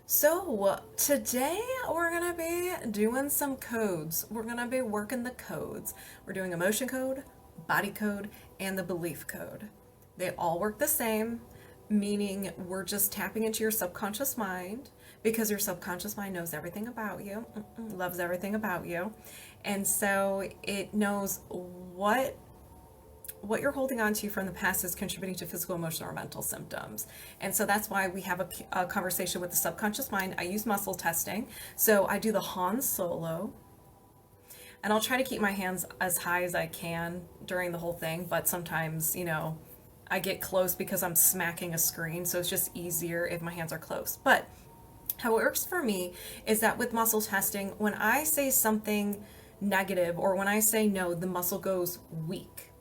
So today we're gonna be doing some codes. We're gonna be working the codes. We're doing emotion code, body code, and the belief code. They all work the same, meaning we're just tapping into your subconscious mind because your subconscious mind knows everything about you, loves everything about you. And so it knows what you're holding on to from the past is contributing to physical, emotional, or mental symptoms. And so that's why we have a conversation with the subconscious mind. I use muscle testing. So I do the Han Solo, and I'll try to keep my hands as high as I can during the whole thing, but sometimes, I get close because I'm smacking a screen, so it's just easier if my hands are close. But how it works for me is that with muscle testing, when I say something negative or when I say no, the muscle goes weak.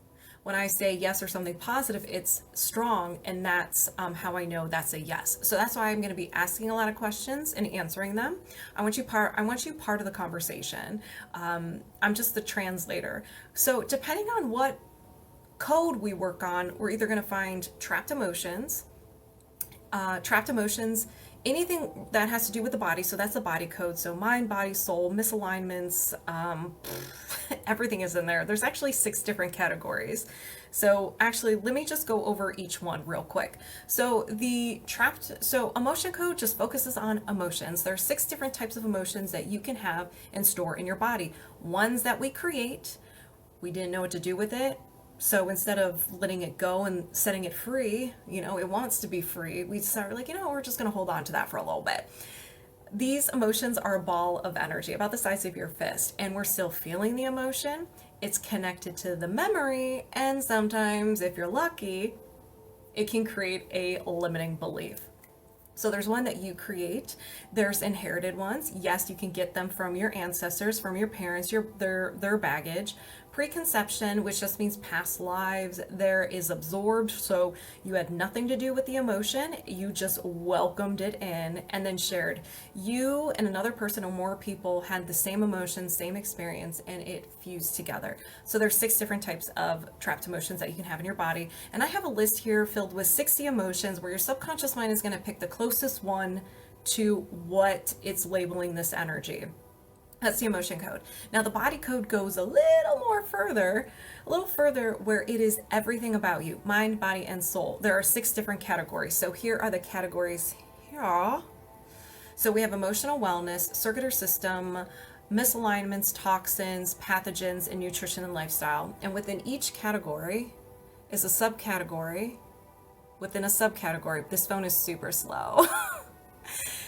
When I say yes or something positive, it's strong, and that's how I know that's a yes. So that's why I'm going to be asking a lot of questions and answering them. I want you part of the conversation. I'm just the translator. So depending on what code we work on, we're either going to find trapped emotions, anything that has to do with the body. So that's the body code. So mind, body, soul, misalignments, everything is in there. There's actually 6 different categories. So actually, let me just go over each one real quick. So emotion code just focuses on emotions. There are 6 different types of emotions that you can have and store in your body. Ones that we create, we didn't know what to do with it. So instead of letting it go and setting it free, it wants to be free, we decided we're just going to hold on to that for a little bit. These emotions are a ball of energy about the size of your fist, and we're still feeling the emotion. It's connected to the memory, and sometimes, if you're lucky, it can create a limiting belief. So there's one that you create. There's inherited ones. Yes, you can get them from your ancestors, from your parents, their baggage. Preconception, which just means past lives, there is absorbed. So you had nothing to do with the emotion. You just welcomed it in and then shared. You and another person or more people had the same emotion, same experience, and it fused together. So there's 6 different types of trapped emotions that you can have in your body. And I have a list here filled with 60 emotions where your subconscious mind is going to pick the closest one to what it's labeling this energy. That's the emotion code. Now the body code goes a little further where it is everything about you, mind, body, and soul. There are 6 different categories. So here are the categories here. So we have emotional wellness, circular system, misalignments, toxins, pathogens, and nutrition and lifestyle. And within each category is a subcategory within a subcategory. This phone is super slow.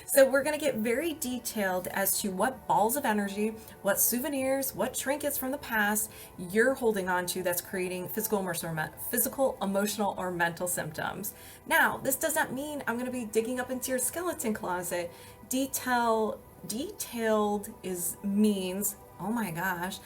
So we're going to get very detailed as to what balls of energy, what souvenirs, what trinkets from the past you're holding on to that's creating physical, emotional, or mental symptoms. Now, this doesn't mean I'm going to be digging up into your skeleton closet. Detailed means, oh my gosh,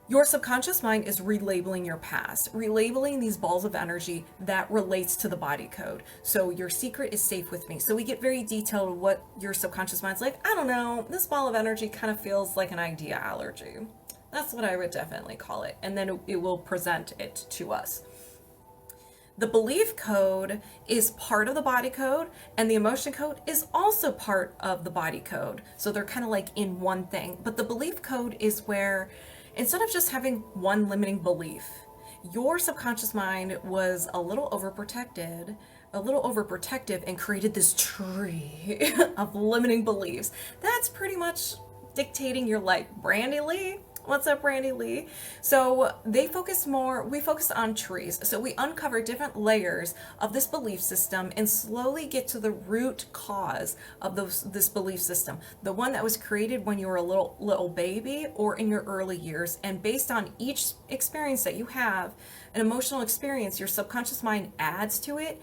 your subconscious mind is relabeling your past, relabeling these balls of energy that relates to the body code. So your secret is safe with me. So we get very detailed what your subconscious mind's like. I don't know, this ball of energy kind of feels like an idea allergy. That's what I would definitely call it. And then it will present it to us. The belief code is part of the body code, and the emotion code is also part of the body code. So they're kind of like in one thing. But the belief code is where instead of just having one limiting belief, your subconscious mind was a little overprotective and created this tree of limiting beliefs. That's pretty much dictating your life. Brandy Lee? What's up, Brandy Lee? So we focus on trees. So we uncover different layers of this belief system and slowly get to the root cause of this belief system. The one that was created when you were a little baby or in your early years. And based on each experience that you have, an emotional experience, your subconscious mind adds to it,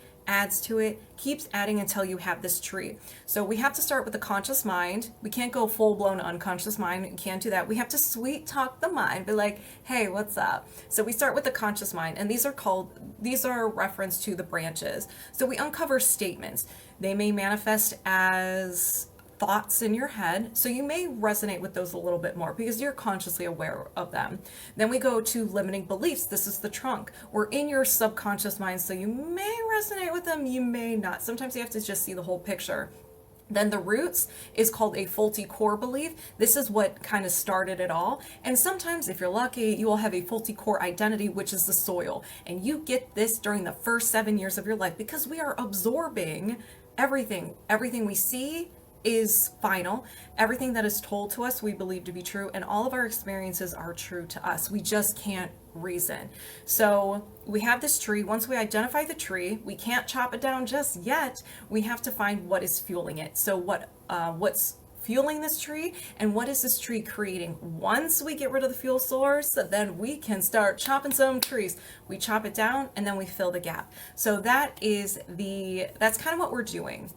keeps adding until you have this tree. So we have to start with the conscious mind. We can't go full-blown unconscious mind. We can't do that. We have to sweet talk the mind, be like, hey, what's up? So we start with the conscious mind, and these are a reference to the branches. So we uncover statements. They may manifest as thoughts in your head, so you may resonate with those a little bit more because you're consciously aware of them. Then we go to limiting beliefs. This is the trunk. We're in your subconscious mind, so you may resonate with them, you may not. Sometimes you have to just see the whole picture. Then the roots is called a faulty core belief. This is what kind of started it all. And sometimes, if you're lucky, you will have a faulty core identity, which is the soil. And you get this during the first 7 years of your life because we are absorbing everything. Everything we see is final. Everything that is told to us, we believe to be true. And all of our experiences are true to us. We just can't reason. So we have this tree. Once we identify the tree, we can't chop it down just yet. We have to find what is fueling it. So what's fueling this tree and what is this tree creating? Once we get rid of the fuel source, then we can start chopping some trees. We chop it down and then we fill the gap. So that's kind of what we're doing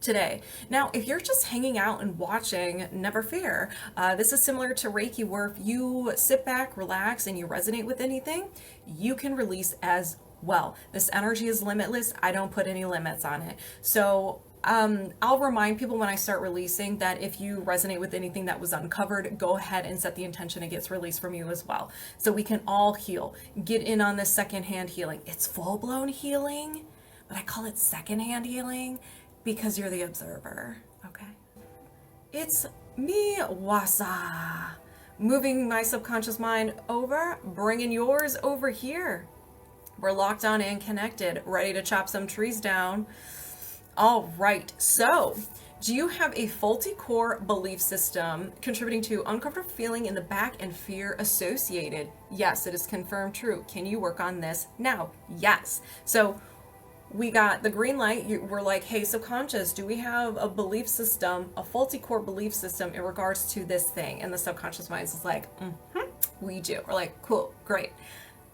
today. Now, if you're just hanging out and watching, never fear. This is similar to Reiki, where if you sit back, relax, and you resonate with anything, you can release as well. This energy is limitless. I don't put any limits on it. So I'll remind people when I start releasing that if you resonate with anything that was uncovered, go ahead and set the intention it gets released from you as well. So we can all heal. Get in on this secondhand healing. It's full-blown healing, but I call it secondhand healing because you're the observer, okay? It's me, Wasa. Moving my subconscious mind over, bringing yours over here. We're locked on and connected, ready to chop some trees down. All right, so do you have a faulty core belief system contributing to uncomfortable feeling in the back and fear associated? Yes, it is confirmed true. Can you work on this now? Yes. So we got the green light. We're like, hey, subconscious, do we have a belief system, a faulty core belief system in regards to this thing? And the subconscious mind is like, we do. We're like, cool, great.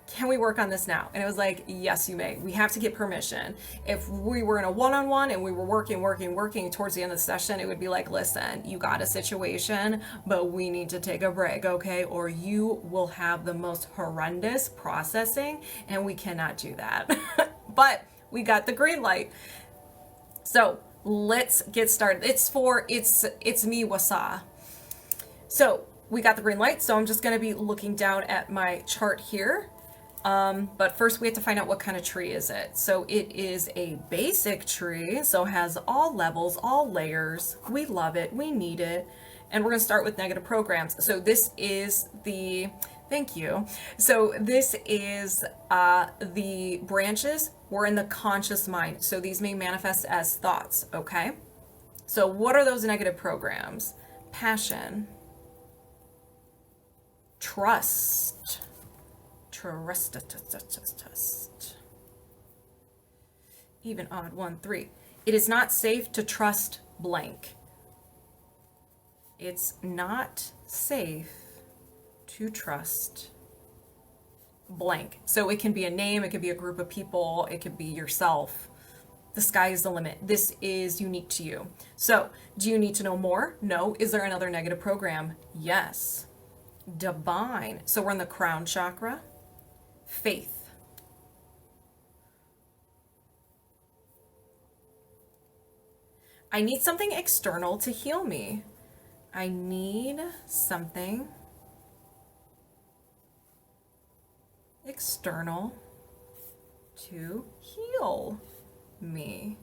Can we work on this now? And it was like, yes, you may. We have to get permission. If we were in a one-on-one and we were working towards the end of the session, it would be like, listen, you got a situation, but we need to take a break, okay? Or you will have the most horrendous processing, and we cannot do that. But we got the green light. So let's get started. It's me, Wasa. So we got the green light. So I'm just going to be looking down at my chart here. But first we have to find out what kind of tree is it. So it is a basic tree. So it has all levels, all layers. We love it. We need it. And we're going to start with negative programs. So this is thank you. So this is the branches. We're in the conscious mind. So these may manifest as thoughts, okay? So what are those negative programs? Passion, trust, even odd 1, 3. It is not safe to trust blank. It's not safe to trust blank. So it can be a name, it could be a group of people, it could be yourself. The sky is the limit. This is unique to you. So do you need to know more? No. Is there another negative program? Yes. Divine. So we're in the crown chakra. Faith. I need something external to heal me. I need something external to heal me.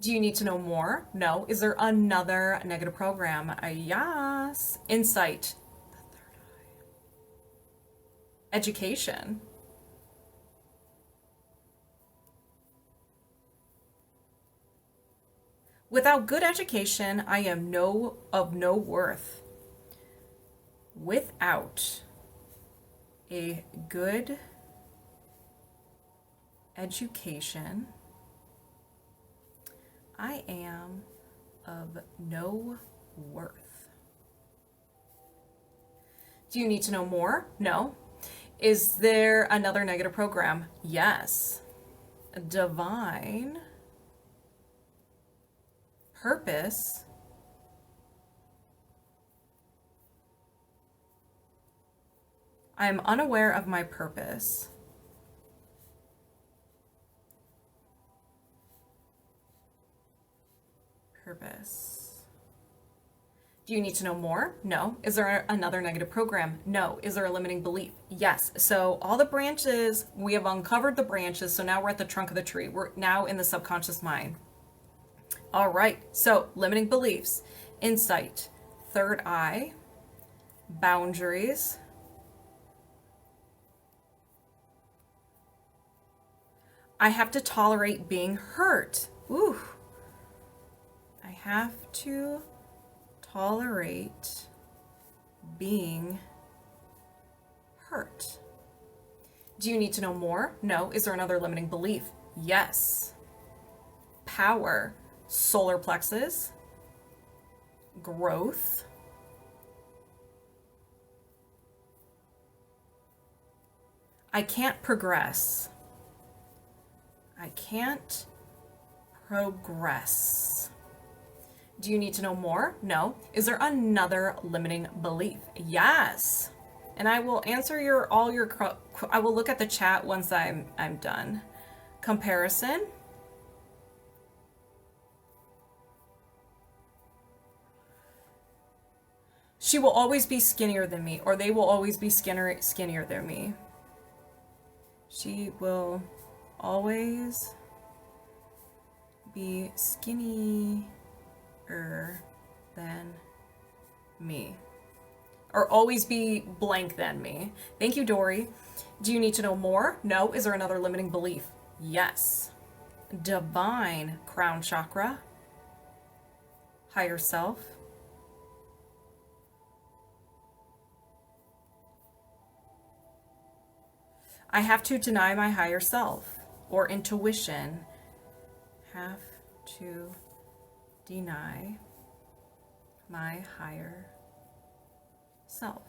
Do you need to know more? No. Is there another negative program? Yes. Insight. The third eye. Education. Without good education, I am of no worth. Without a good education, I am of no worth. Do you need to know more? No. Is there another negative program? Yes. Divine purpose. I am unaware of my purpose. Purpose. Do you need to know more? No. Is there another negative program? No. Is there a limiting belief? Yes. So all the branches, we have uncovered the branches. So now we're at the trunk of the tree. We're now in the subconscious mind. All right, so limiting beliefs, insight, third eye, boundaries, I have to tolerate being hurt. Ooh. I have to tolerate being hurt. Do you need to know more? No. Is there another limiting belief? Yes. Power, solar plexus, growth, I can't progress. I can't progress. Do you need to know more? No. Is there another limiting belief? Yes. And I will answer I will look at the chat once I'm done. Comparison. She will always be skinnier than me, or they will always be skinnier than me. She will always be skinnier than me. Or always be blank than me. Thank you, Dory. Do you need to know more? No. Is there another limiting belief? Yes. Divine crown chakra. Higher self. I have to deny my higher self or intuition. Have to deny my higher self.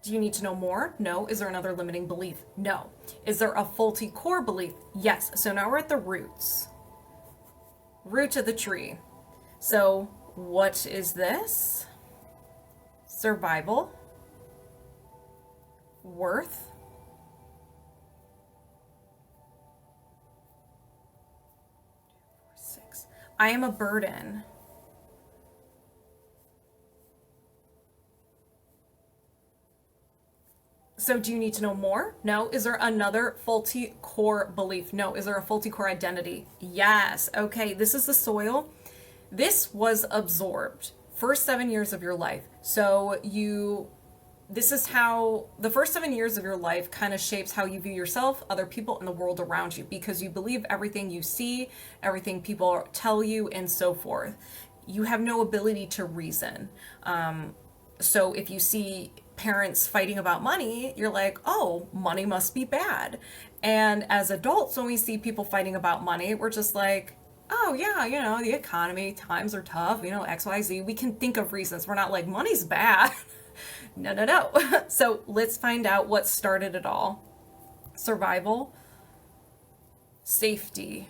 Do you need to know more? No. Is there another limiting belief? No. Is there a faulty core belief? Yes. So now we're at the roots. Root of the tree. So what is this? Survival. Worth. I am a burden. So do you need to know more? No. Is there another faulty core belief? No. Is there a faulty core identity? Yes. Okay, this is the soil. This was absorbed first 7 years of your life. So this is how the first 7 years of your life kind of shapes how you view yourself, other people, and the world around you, because you believe everything you see, everything people tell you, and so forth. You have no ability to reason. So if you see parents fighting about money, you're like, oh, money must be bad. And as adults, when we see people fighting about money, we're just like, oh yeah, the economy, times are tough, XYZ. We can think of reasons. We're not like, money's bad. No. So let's find out what started it all. Survival, safety,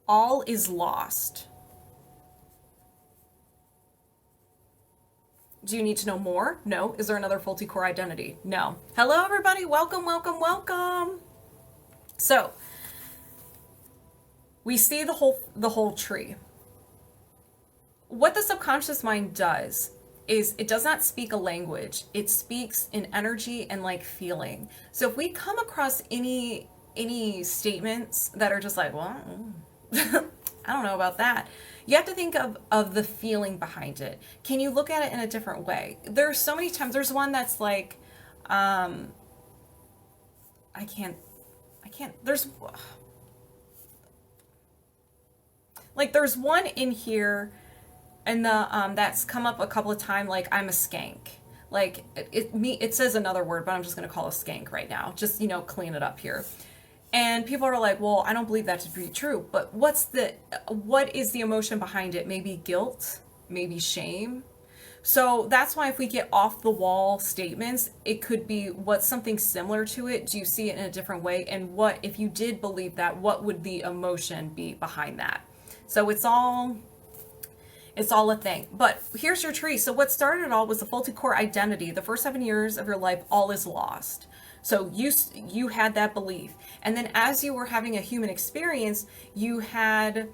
all is lost. Do you need to know more? No. Is there another faulty core identity? No. Hello, everybody. Welcome. So we see the whole tree. What the subconscious mind does is it does not speak a language. It speaks in energy and like feeling. So if we come across any statements that are just like, well, I don't know about that. You have to think of the feeling behind it. Can you look at it in a different way? There's so many times. There's one that's like, I can't, there's one in here and that's come up a couple of times, like, I'm a skank. Like, it says another word, but I'm just going to call it skank right now. Just, clean it up here. And people are like, well, I don't believe that to be true. But what is the emotion behind it? Maybe guilt, maybe shame. So that's why if we get off the wall statements, it could be what's something similar to it. Do you see it in a different way? And what, if you did believe that, what would the emotion be behind that? So it's all a thing. But here's your tree. So what started it all was the faulty core identity. The first 7 years of your life, all is lost. So you had that belief. And then as you were having a human experience, you had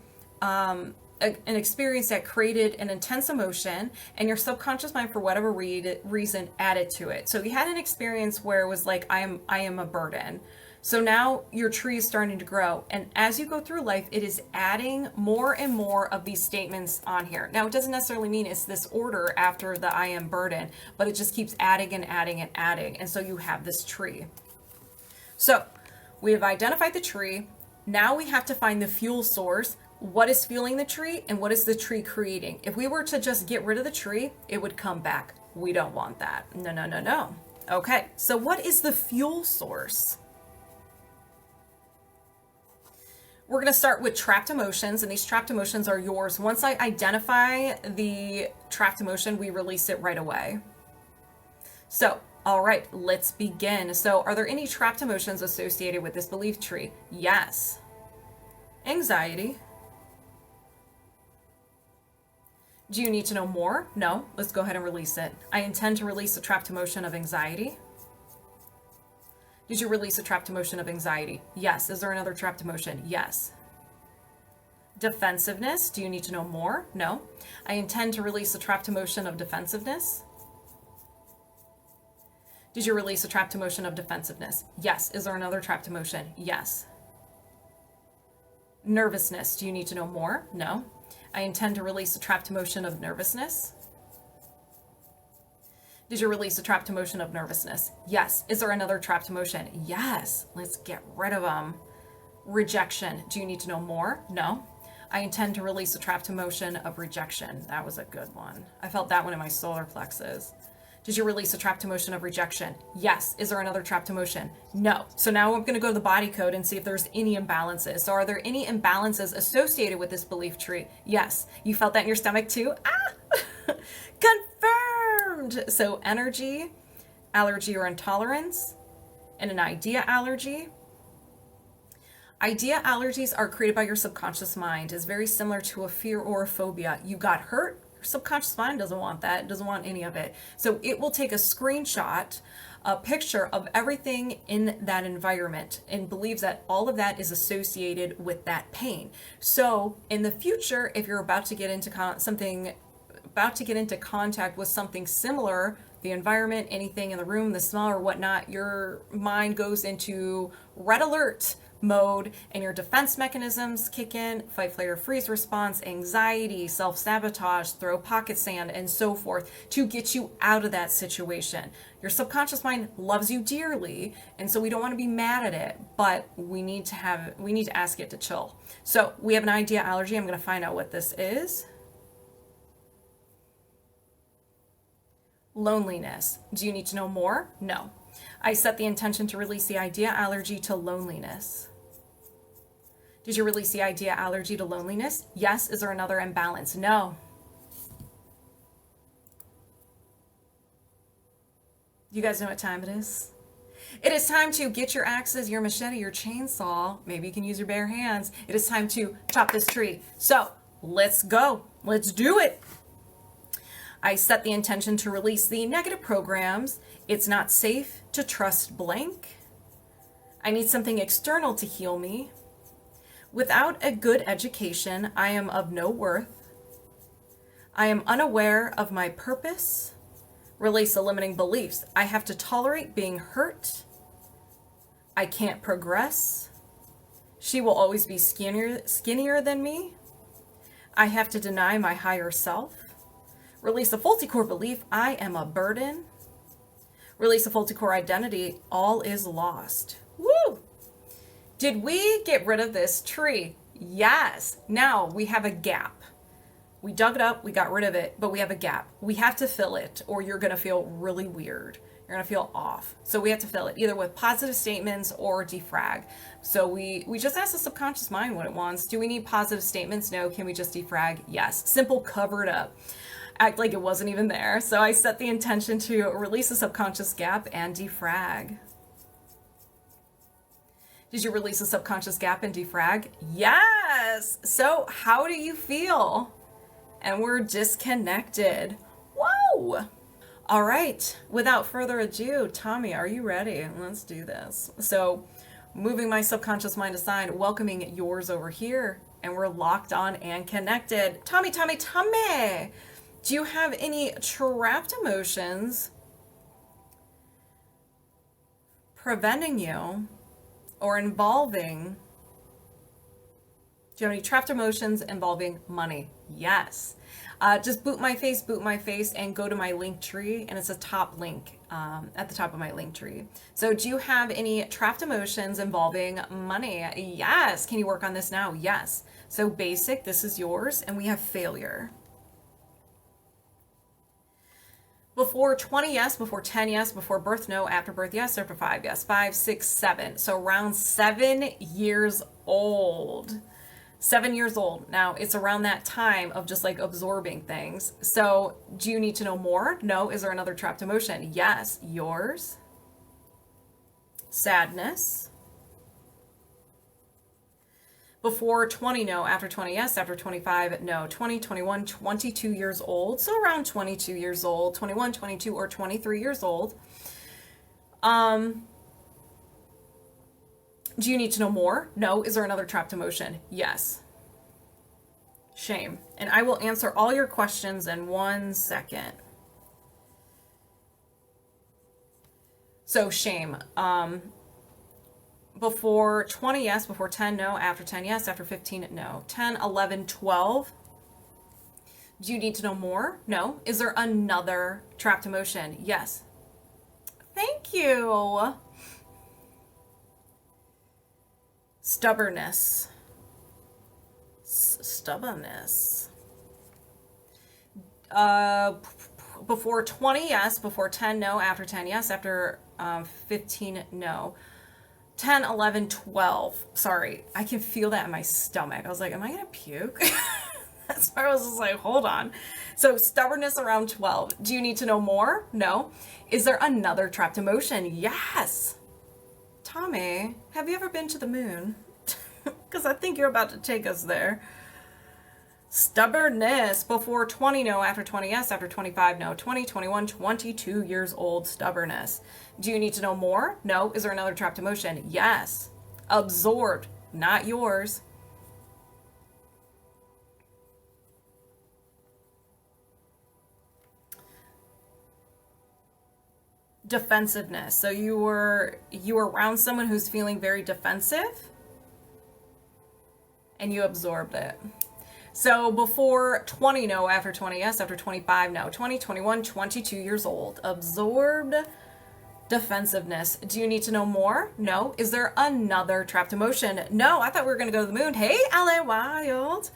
an experience that created an intense emotion, and your subconscious mind, for whatever reason, added to it. So you had an experience where it was like, I am a burden. So now your tree is starting to grow. And as you go through life, it is adding more and more of these statements on here. Now, it doesn't necessarily mean it's this order after the I am burden, but it just keeps adding and adding and adding. And so you have this tree. So we have identified the tree. Now we have to find the fuel source. What is fueling the tree and what is the tree creating? If we were to just get rid of the tree, it would come back. We don't want that. No, no, no, no. Okay, so what is the fuel source? We're going to start with trapped emotions, and these trapped emotions are yours. Once I identify the trapped emotion, we release it right away. So, all right, let's begin. So, are there any trapped emotions associated with this belief tree? Yes. Anxiety. Do you need to know more? No. Let's go ahead and release it. I intend to release the trapped emotion of anxiety. Did you release a trapped emotion of anxiety? Yes. Is there another trapped emotion? Yes. Defensiveness. Do you need to know more? No. I intend to release a trapped emotion of defensiveness. Did you release a trapped emotion of defensiveness? Yes. Is there another trapped emotion? Yes. Nervousness. Do you need to know more? No. I intend to release a trapped emotion of nervousness. Did you release a trapped emotion of nervousness? Yes. Is there another trapped emotion? Yes. Let's get rid of them. Rejection. Do you need to know more? No. I intend to release a trapped emotion of rejection. That was a good one. I felt that one in my solar plexus. Did you release a trapped emotion of rejection? Yes. Is there another trapped emotion? No. So now I'm going to go to the body code and see if there's any imbalances. So are there any imbalances associated with this belief tree? Yes. You felt that in your stomach too? Ah! Confirmed. So energy, allergy or intolerance, and an idea allergy. Idea allergies are created by your subconscious mind. It's very similar to a fear or a phobia. You got hurt. Your subconscious mind doesn't want that. It doesn't want any of it. So it will take a screenshot, a picture of everything in that environment, and believes that all of that is associated with that pain. So in the future, if you're about to get into contact with something similar, the environment, anything in the room, the smell or whatnot, your mind goes into red alert mode and your defense mechanisms kick in: fight, flight, or freeze response, anxiety, self-sabotage, throw pocket sand, and so forth, to get you out of that situation. Your subconscious mind loves you dearly, and so we don't want to be mad at it, but we need to ask it to chill. So we have an idea allergy. I'm going to find out what this is. Loneliness. Do you need to know more? No. I set the intention to release the idea allergy to loneliness. Did you release the idea allergy to loneliness? Yes. Is there another imbalance? No. You guys know what time it is? It is time to get your axes, your machete, your chainsaw. Maybe you can use your bare hands. It is time to chop this tree. So let's go. Let's do it. I set the intention to release the negative programs. It's not safe to trust blank. I need something external to heal me. Without a good education, I am of no worth. I am unaware of my purpose. Release the limiting beliefs. I have to tolerate being hurt. I can't progress. She will always be skinnier than me. I have to deny my higher self. Release the faulty core belief, I am a burden. Release the faulty core identity, all is lost. Woo! Did we get rid of this tree? Yes. Now we have a gap. We dug it up, we got rid of it, but we have a gap. We have to fill it, or you're going to feel really weird. You're going to feel off. So we have to fill it either with positive statements or defrag. So we just ask the subconscious mind what it wants. Do we need positive statements? No. Can we just defrag? Yes. Simple, cover it up. Act like it wasn't even there. So I set the intention to release the subconscious gap and defrag. Did you release the subconscious gap and defrag? Yes. So how do you feel? And we're disconnected. Whoa. All right. Without further ado, Tommy, are you ready? Let's do this. So moving my subconscious mind aside, welcoming yours over here. And we're locked on and connected. Tommy, do you have any trapped emotions preventing you or involving? Do you have any trapped emotions involving money? Yes. Just boot my face, and go to my link tree, and it's a top link at the top of my link tree. So do you have any trapped emotions involving money? Yes. Can you work on this now? Yes. So basic, this is yours, and we have failure. Before 20, yes. Before 10, yes. Before birth, no. After birth, yes. After 5, yes. 5, 6, 7. So around 7 years old. 7 years old. Now, it's around that time of just like absorbing things. So do you need to know more? No. Is there another trapped emotion? Yes. Yours. Sadness. Before 20, no. After 20, yes. After 25, no. 20, 21, 22 years old. So around 22 years old, 21, 22, or 23 years old. Do you need to know more? No. Is there another trapped emotion? Yes. Shame. And I will answer all your questions in 1 second. So shame. Before 20, yes. Before 10, no. After 10, yes. After 15, no. 10, 11, 12. Do you need to know more? No. Is there another trapped emotion? Yes. Thank you. Stubbornness. Stubbornness. Before 20, yes. Before 10, no. After 10, yes. After 15, no. 10, 11, 12. Sorry, I can feel that in my stomach. I was like, am I gonna puke? That's why I was just like, hold on. So stubbornness around 12. Do you need to know more? No. Is there another trapped emotion? Yes. Tommy, have you ever been to the moon? Because I think you're about to take us there. Stubbornness. Before 20, no. After 20, yes. After 25, no. 20, 21, 22 years old. Stubbornness. Do you need to know more? No. Is there another trapped emotion? Yes. Absorbed. Not yours. Defensiveness. So you were around someone who's feeling very defensive and you absorbed it. So before 20, no. After 20, yes. After 25, no. 20, 21, 22 years old. Absorbed defensiveness. Do you need to know more? No. Is there another trapped emotion? No. I thought we were going to go to the moon. Hey, LA Wild.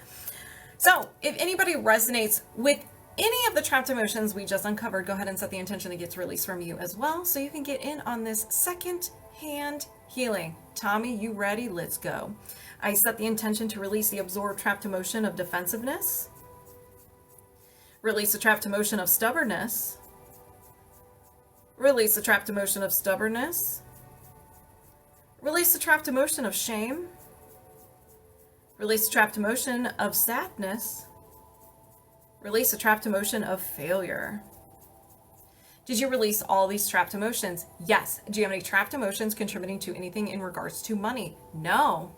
So if anybody resonates with any of the trapped emotions we just uncovered, go ahead and set the intention that gets released from you as well, so you can get in on this second-hand healing. Tommy, you ready? Let's go. I set the intention to release the absorbed trapped emotion of defensiveness, release the trapped emotion of stubbornness, release the trapped emotion of stubbornness, release the trapped emotion of shame, release the trapped emotion of sadness, release the trapped emotion of failure. Did you release all these trapped emotions? Yes. Do you have any trapped emotions contributing to anything in regards to money? No.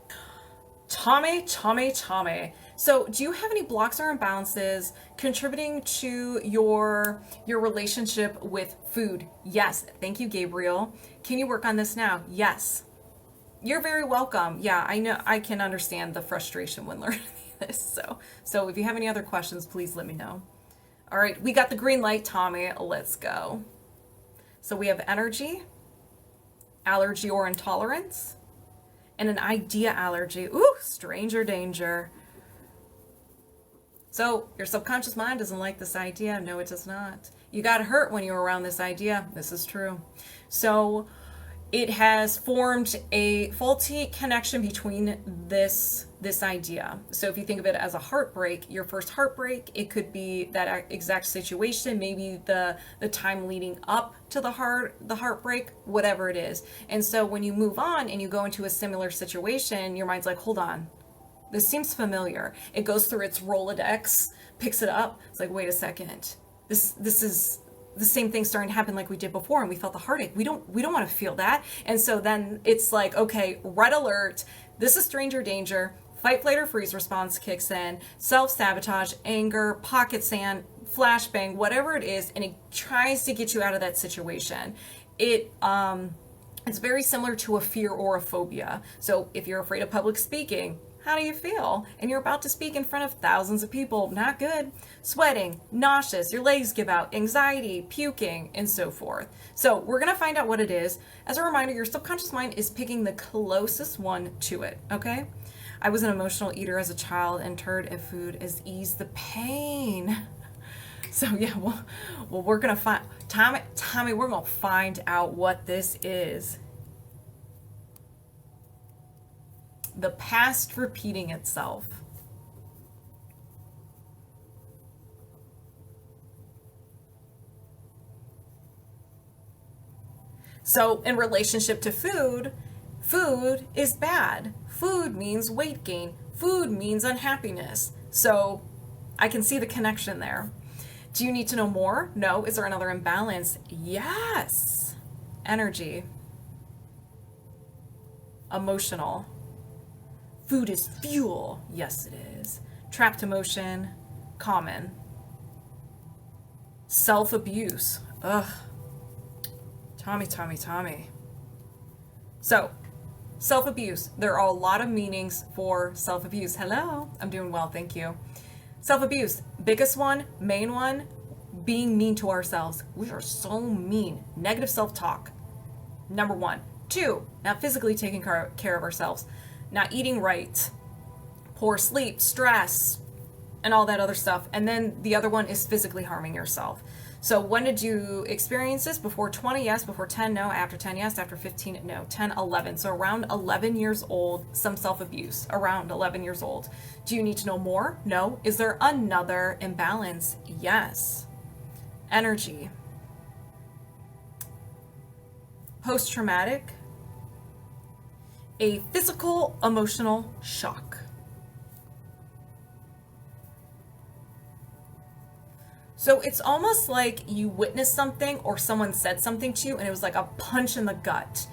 Tommy. So do you have any blocks or imbalances contributing to your relationship with food? Yes. Thank you, Gabriel. Can you work on this now? Yes. You're very welcome. Yeah, I know. I can understand the frustration when learning this. So if you have any other questions, please let me know. All right, we got the green light, Tommy. Let's go. So we have energy, allergy or intolerance, and an idea allergy. Ooh, stranger danger. So your subconscious mind doesn't like this idea. No, it does not. You got hurt when you were around this idea. This is true. So it has formed a faulty connection between this idea. So if you think of it as a heartbreak, your first heartbreak, it could be that exact situation, maybe the time leading up to the heartbreak, whatever it is. And so when you move on and you go into a similar situation, your mind's like, hold on, this seems familiar. It goes through its Rolodex, picks it up. It's like, wait a second, this is the same thing starting to happen like we did before, and we felt the heartache. We don't want to feel that. And so then it's like, okay, red alert. This is stranger danger. fight, flight, or freeze response kicks in, self-sabotage, anger, pocket sand, flashbang, whatever it is, and it tries to get you out of that situation. It's very similar to a fear or a phobia. So if you're afraid of public speaking, how do you feel? And you're about to speak in front of thousands of people. Not good. Sweating, nauseous, your legs give out, anxiety, puking, and so forth. So we're going to find out what it is. As a reminder, your subconscious mind is picking the closest one to it, okay? I was an emotional eater as a child and turned to food as ease the pain. So yeah, well we're going to find, Tommy, we're going to find out what this is. The past repeating itself. So in relationship to food, food is bad. Food means weight gain. Food means unhappiness. So I can see the connection there. Do you need to know more? No. Is there another imbalance? Yes. Energy. Emotional. Food is fuel. Yes, it is. Trapped emotion. Common. Self-abuse. Ugh. Tommy. So, self-abuse. There are a lot of meanings for self-abuse. Hello. I'm doing well, thank you. Self-abuse. Biggest one, main one, being mean to ourselves. We are so mean. Negative self-talk. Number 1. 2, not physically taking care of ourselves. Not eating right. Poor sleep, stress, and all that other stuff. And then the other one is physically harming yourself. So when did you experience this? Before 20, yes. Before 10, no. After 10, yes. After 15, no. 10, 11. So around 11 years old, some self-abuse. Around 11 years old. Do you need to know more? No. Is there another imbalance? Yes. Energy. Post-traumatic. A physical, emotional shock. So it's almost like you witnessed something or someone said something to you and it was like a punch in the gut.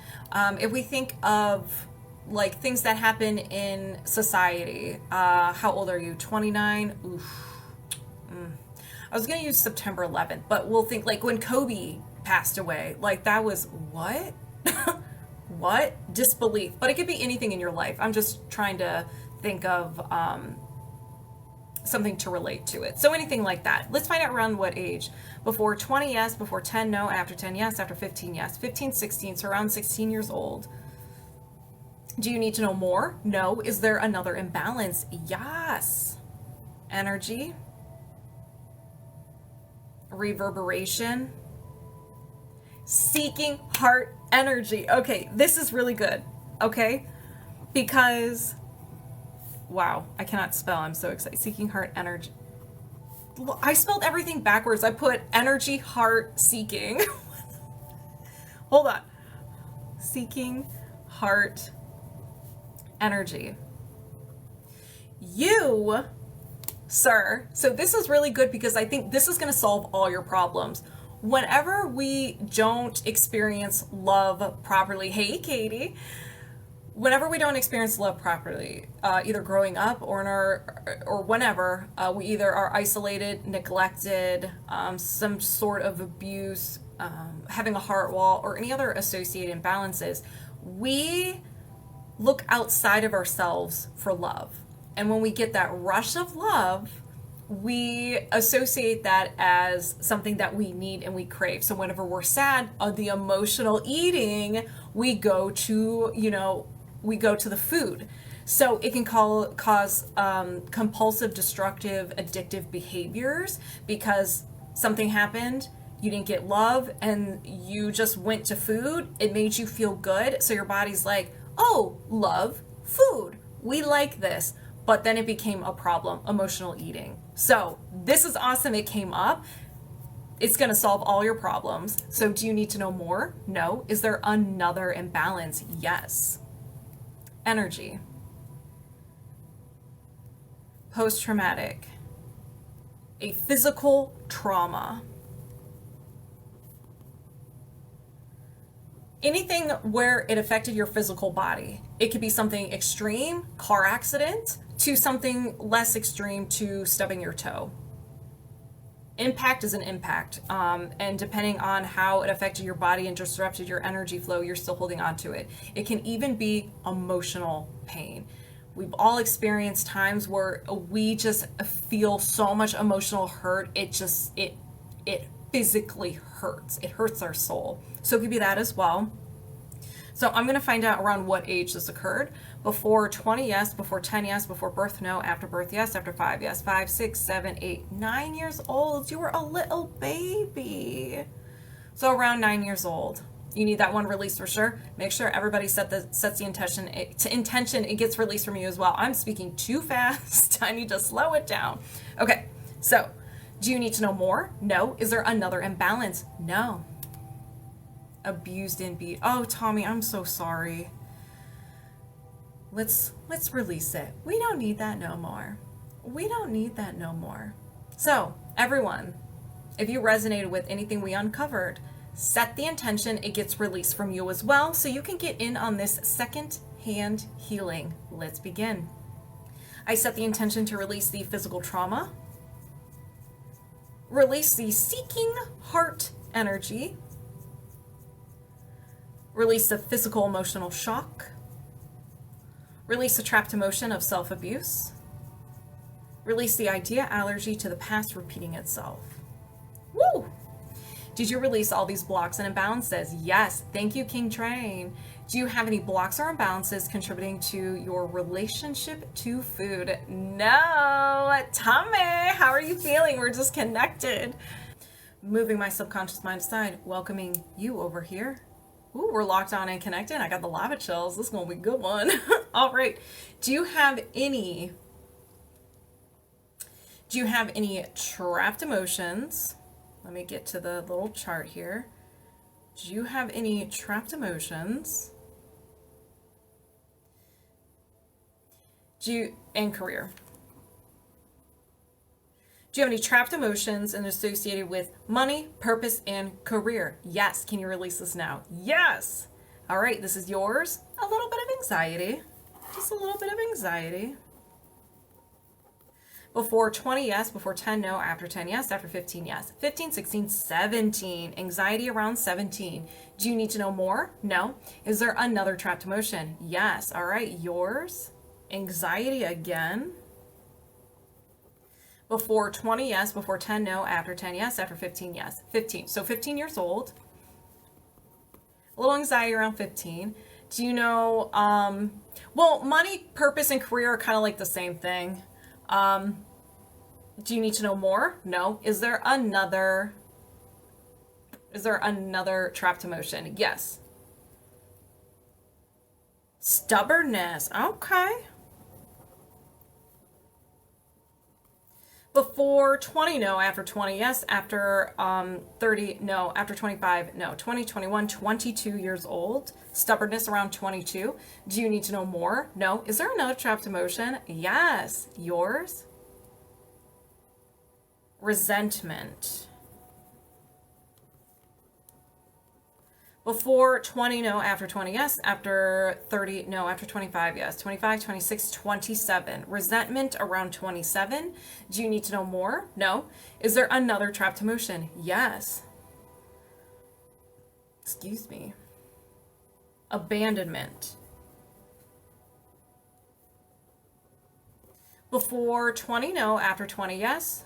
If we think of like things that happen in society, how old are you? 29? Oof. I was going to use September 11th, but we'll think like when Kobe passed away, like that was what? What? Disbelief. But it could be anything in your life. I'm just trying to think of something to relate to it. So anything like that. Let's find out around what age. Before 20, yes. Before 10, no. After 10, yes. After 15, yes. 15, 16, so around 16 years old. Do you need to know more? No. Is there another imbalance? Yes. Energy. Reverberation. Seeking heart energy. Okay, this is really good. Okay? Because wow, I cannot spell. I'm so excited. Seeking heart energy. I spelled everything backwards. I put energy, heart, seeking. Hold on. Seeking heart energy. You, sir, so this is really good because I think this is going to solve all your problems. Whenever we don't experience love properly, hey, Katie, whenever we don't experience love properly, either growing up or whenever, we either are isolated, neglected, some sort of abuse, having a heart wall, or any other associated imbalances, we look outside of ourselves for love. And when we get that rush of love, we associate that as something that we need and we crave. So whenever we're sad, the emotional eating, we go to, the food. So it can cause compulsive, destructive, addictive behaviors because something happened, you didn't get love, and you just went to food. It made you feel good. So your body's like, oh, love, food. We like this. But then it became a problem, emotional eating. So this is awesome. It came up. It's going to solve all your problems. So do you need to know more? No. Is there another imbalance? Yes. Energy. Post-traumatic. A physical trauma. Anything where it affected your physical body. It could be something extreme, car accident, to something less extreme, to stubbing your toe. Impact is an impact, and depending on how it affected your body and disrupted your energy flow, you're still holding on to it. It can even be emotional pain. We've all experienced times where we just feel so much emotional hurt. It physically hurts. It hurts our soul. So it could be that as well. So I'm going to find out around what age this occurred. Before 20, yes. Before 10, yes. Before birth, no. After birth, yes. After 5, yes. 5, 6, 7, 8, 9 years old. You were a little baby. So around 9 years old. You need that one released for sure. Make sure everybody sets the intention. It gets released from you as well. I'm speaking too fast. I need to slow it down. Okay, so do you need to know more? No. Is there another imbalance? No. Abused and beat. Oh, Tommy, I'm so sorry. Let's release it. We don't need that no more. We don't need that no more. So, everyone, if you resonated with anything we uncovered, set the intention. It gets released from you as well, so you can get in on this second-hand healing. Let's begin. I set the intention to release the physical trauma, release the seeking heart energy, release the physical emotional shock, release the trapped emotion of self-abuse, release the idea allergy to the past repeating itself. Woo! Did you release all these blocks and imbalances? Yes. Thank you, King Train. Do you have any blocks or imbalances contributing to your relationship to food? No. Tommy, how are you feeling? We're just connected. Moving my subconscious mind aside, welcoming you over here. Ooh, we're locked on and connected. I got the lava chills. This is going to be a good one. All right. Do you have any trapped emotions? Let me get to the little chart here. Do you have any trapped emotions? And career? Do you have any trapped emotions and associated with money, purpose, and career? Yes. Can you release this now? Yes. All right. This is yours. A little bit of anxiety. Just a little bit of anxiety. Before 20, yes. Before 10, no. After 10, yes. After 15, yes. 15, 16, 17. Anxiety around 17. Do you need to know more? No. Is there another trapped emotion? Yes. All right. Yours. Anxiety again. Before 20, yes. Before 10, no. After 10, yes. After 15, yes. 15. So 15 years old. A little anxiety around 15. Do you know, well, money, purpose, and career are kind of like the same thing. Do you need to know more? No. Is there another trapped emotion? Yes. Stubbornness. Okay. Before 20, no. After 20, yes. After 30, no. After 25, no. 20, 21, 22 years old. Stubbornness around 22. Do you need to know more? No. Is there another trapped emotion? Yes. Yours? Resentment. Before 20, no. After 20, yes. After 30, no. After 25, yes. 25, 26, 27. Resentment around 27. Do you need to know more? No. Is there another trapped emotion? Yes. Excuse me. Abandonment. Before 20, no. After 20, yes.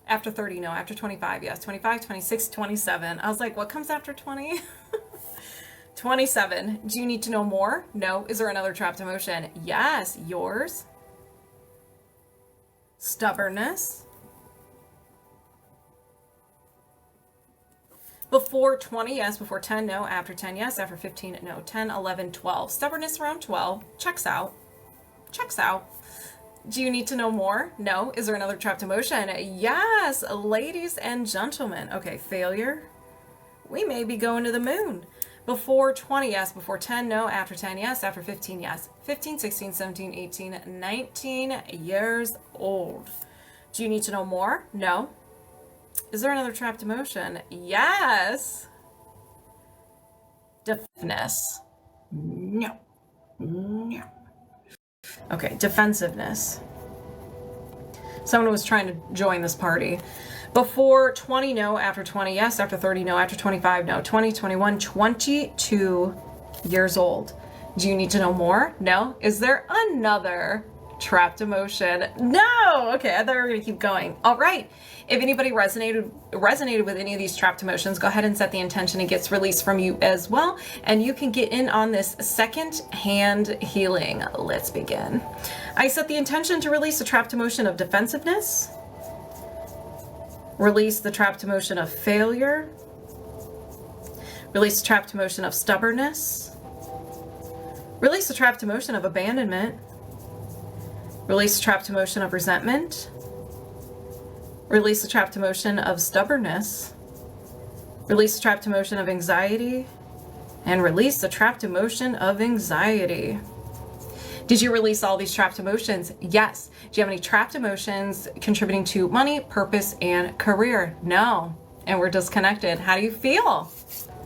After 30, no. After 25, yes. 25, 26, 27. I was like, what comes after 20? 27. Do you need to know more? No. Is there another trapped emotion? Yes. Yours? Stubbornness. Before 20, yes. Before 10, no. After 10, yes. After 15, no. 10, 11, 12. Stubbornness around 12. Checks out. Checks out. Do you need to know more? No. Is there another trapped emotion? Yes, ladies and gentlemen. Okay, failure. We may be going to the moon. Before 20, yes. Before 10, no. After 10, yes. After 15, yes. 15, 16, 17, 18, 19 years old. Do you need to know more? No. Is there another trapped emotion? Yes. No. No. Okay, defensiveness. Someone was trying to join this party. Before 20, no. After 20, yes. After 30, no. After 25, no. 20, 21, 22 years old. Do you need to know more? No. Is there another trapped emotion? No. Okay, I thought we were gonna keep going. All right. If anybody resonated with any of these trapped emotions, go ahead and set the intention. It gets released from you as well, and you can get in on this second-hand healing. Let's begin. I set the intention to release the trapped emotion of defensiveness, release the trapped emotion of failure, release the trapped emotion of stubbornness, release the trapped emotion of abandonment, release the trapped emotion of resentment, release the trapped emotion of stubbornness, release the trapped emotion of anxiety, and release the trapped emotion of anxiety. Did you release all these trapped emotions? Yes. Do you have any trapped emotions contributing to money, purpose, and career? No. And we're disconnected. How do you feel?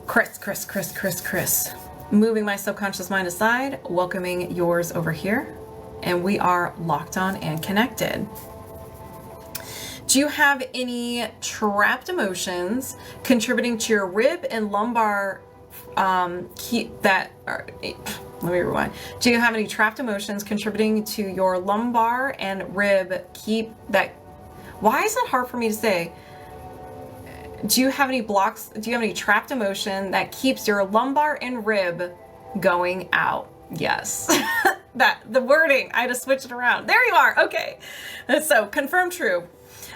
Cris. Moving my subconscious mind aside, welcoming yours over here, and we are locked on and connected. Do you have any trapped emotions contributing to your rib and lumbar let me rewind. Do you have any trapped emotions contributing to your lumbar and rib why is it hard for me to say? Do you have any blocks? Do you have any trapped emotion that keeps your lumbar and rib going out? Yes. The wording, I had to switch it around. There you are. Okay. So confirm true.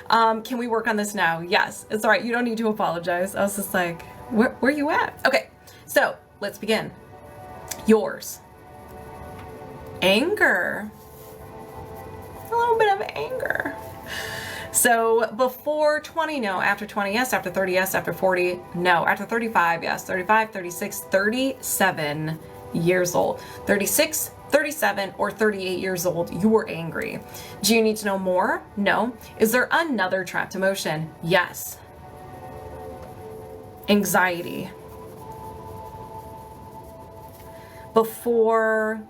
Can we work on this now? Yes. It's all right. You don't need to apologize. I was just like, where you at? Okay. So let's begin. Yours. Anger. A little bit of anger. So before 20, no. After 20, yes. After 30, yes. After 40, no. After 35, yes. 35, 36, 37 years old. 36, 37, or 38 years old, you were angry. Do you need to know more? No. Is there another trapped emotion? Yes. Anxiety. Before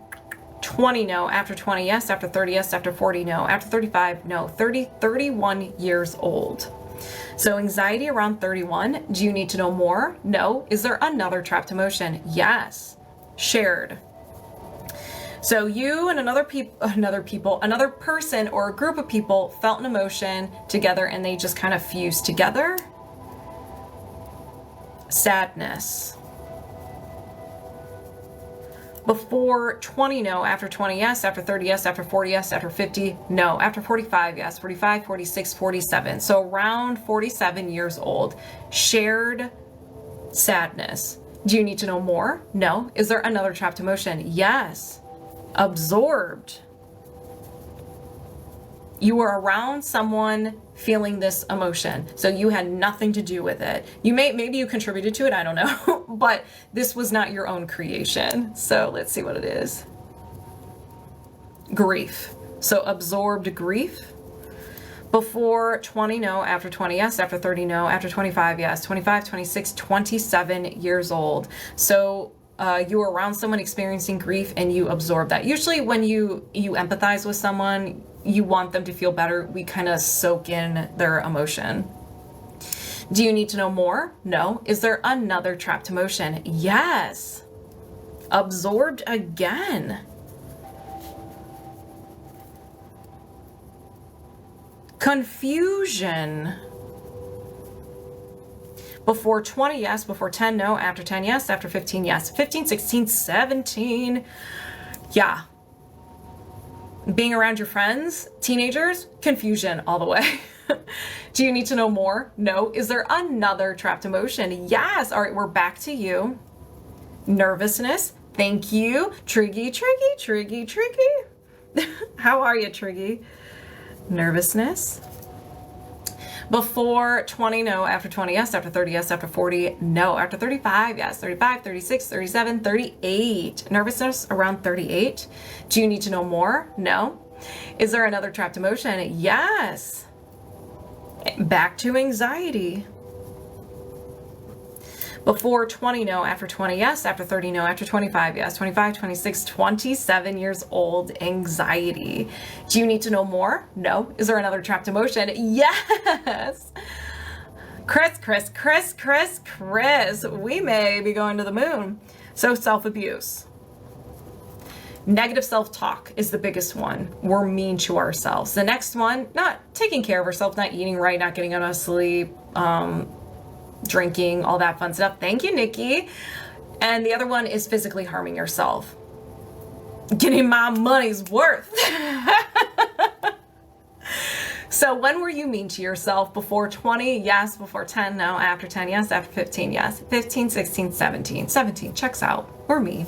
20, no. After 20, yes. After 30, yes. After 40, no. After 35, no. 31 years old. So anxiety around 31. Do you need to know more? No. Is there another trapped emotion? Yes. Shared. So you and another person or a group of people felt an emotion together and they just kind of fused together. Sadness. Before 20, no. After 20, yes. After 30, yes. After 40, yes. After 50, no. After 45, yes. 45, 46, 47. So around 47 years old. Shared sadness. Do you need to know more? No. Is there another trapped emotion? Yes. Absorbed. You were around someone feeling this emotion, so you had nothing to do with it. Maybe you contributed to it, I don't know, but this was not your own creation. So let's see what it is. Grief. So absorbed grief. Before 20, no. After 20, yes. After 30, no. After 25, yes. 25, 26, 27 years old. So you were around someone experiencing grief and you absorb that. Usually when you empathize with someone, you want them to feel better. We kind of soak in their emotion. Do you need to know more? No. Is there another trapped emotion? Yes. Absorbed again. Confusion. Before 20, yes. Before 10, no. After 10, yes. After 15, yes. 15, 16, 17. Yeah. Being around your friends, teenagers, confusion all the way. Do you need to know more? No. Is there another trapped emotion? Yes. All right, we're back to you. Nervousness. Thank you. Triggy. How are you, Triggy? Nervousness. Before 20, no. After 20, yes. After 30, yes. After 40, no. After 35, yes. 35, 36, 37, 38. Nervousness around 38. Do you need to know more? No. Is there another trapped emotion? Yes. Back to anxiety. Before 20, no. After 20, yes. After 30, no. After 25, yes. 25, 26, 27 years old, anxiety. Do you need to know more? No. Is there another trapped emotion? Yes. Cris. We may be going to the moon. So self-abuse. Negative self-talk is the biggest one. We're mean to ourselves. The next one, not taking care of ourselves, not eating right, not getting enough sleep, drinking, all that fun stuff. Thank you, Nikki. And the other one is physically harming yourself. Getting my money's worth. So when were you mean to yourself? Before 20, yes. Before 10, no. After 10, yes. After 15, yes. 15, 16, 17. 17 checks out. We're mean.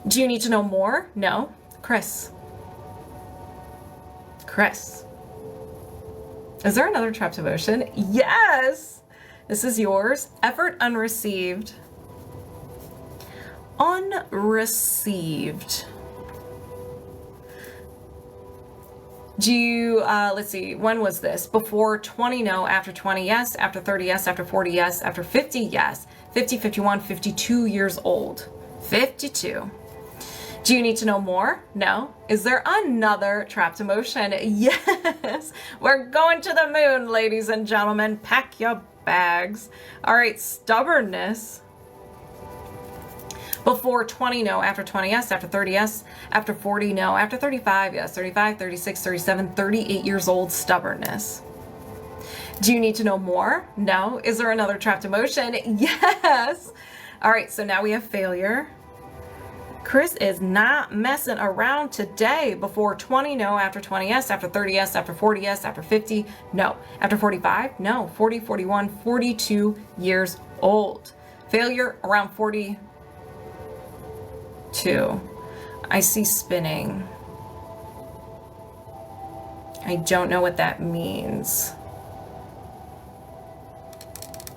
Do you need to know more? No. Cris. Is there another trapped emotion? Yes! This is yours. Effort unreceived. Unreceived. Do you, let's see, when was this? Before 20, no. After 20, yes. After 30, yes. After 40, yes. After 50, yes. 50, 51, 52 years old. 52. Do you need to know more? No. Is there another trapped emotion? Yes. We're going to the moon, ladies and gentlemen. Pack your bags. All right, stubbornness. Before 20, no. After 20, yes. After 30, yes. After 40, no. After 35, yes. 35, 36, 37, 38 years old, stubbornness. Do you need to know more? No. Is there another trapped emotion? Yes. All right, so now we have failure. Cris is not messing around today. Before 20, no. After 20, yes. After 30, yes. After 40, yes. After 50, no. After 45, no. 40, 41, 42 years old. Failure around 42. I see spinning. I don't know what that means.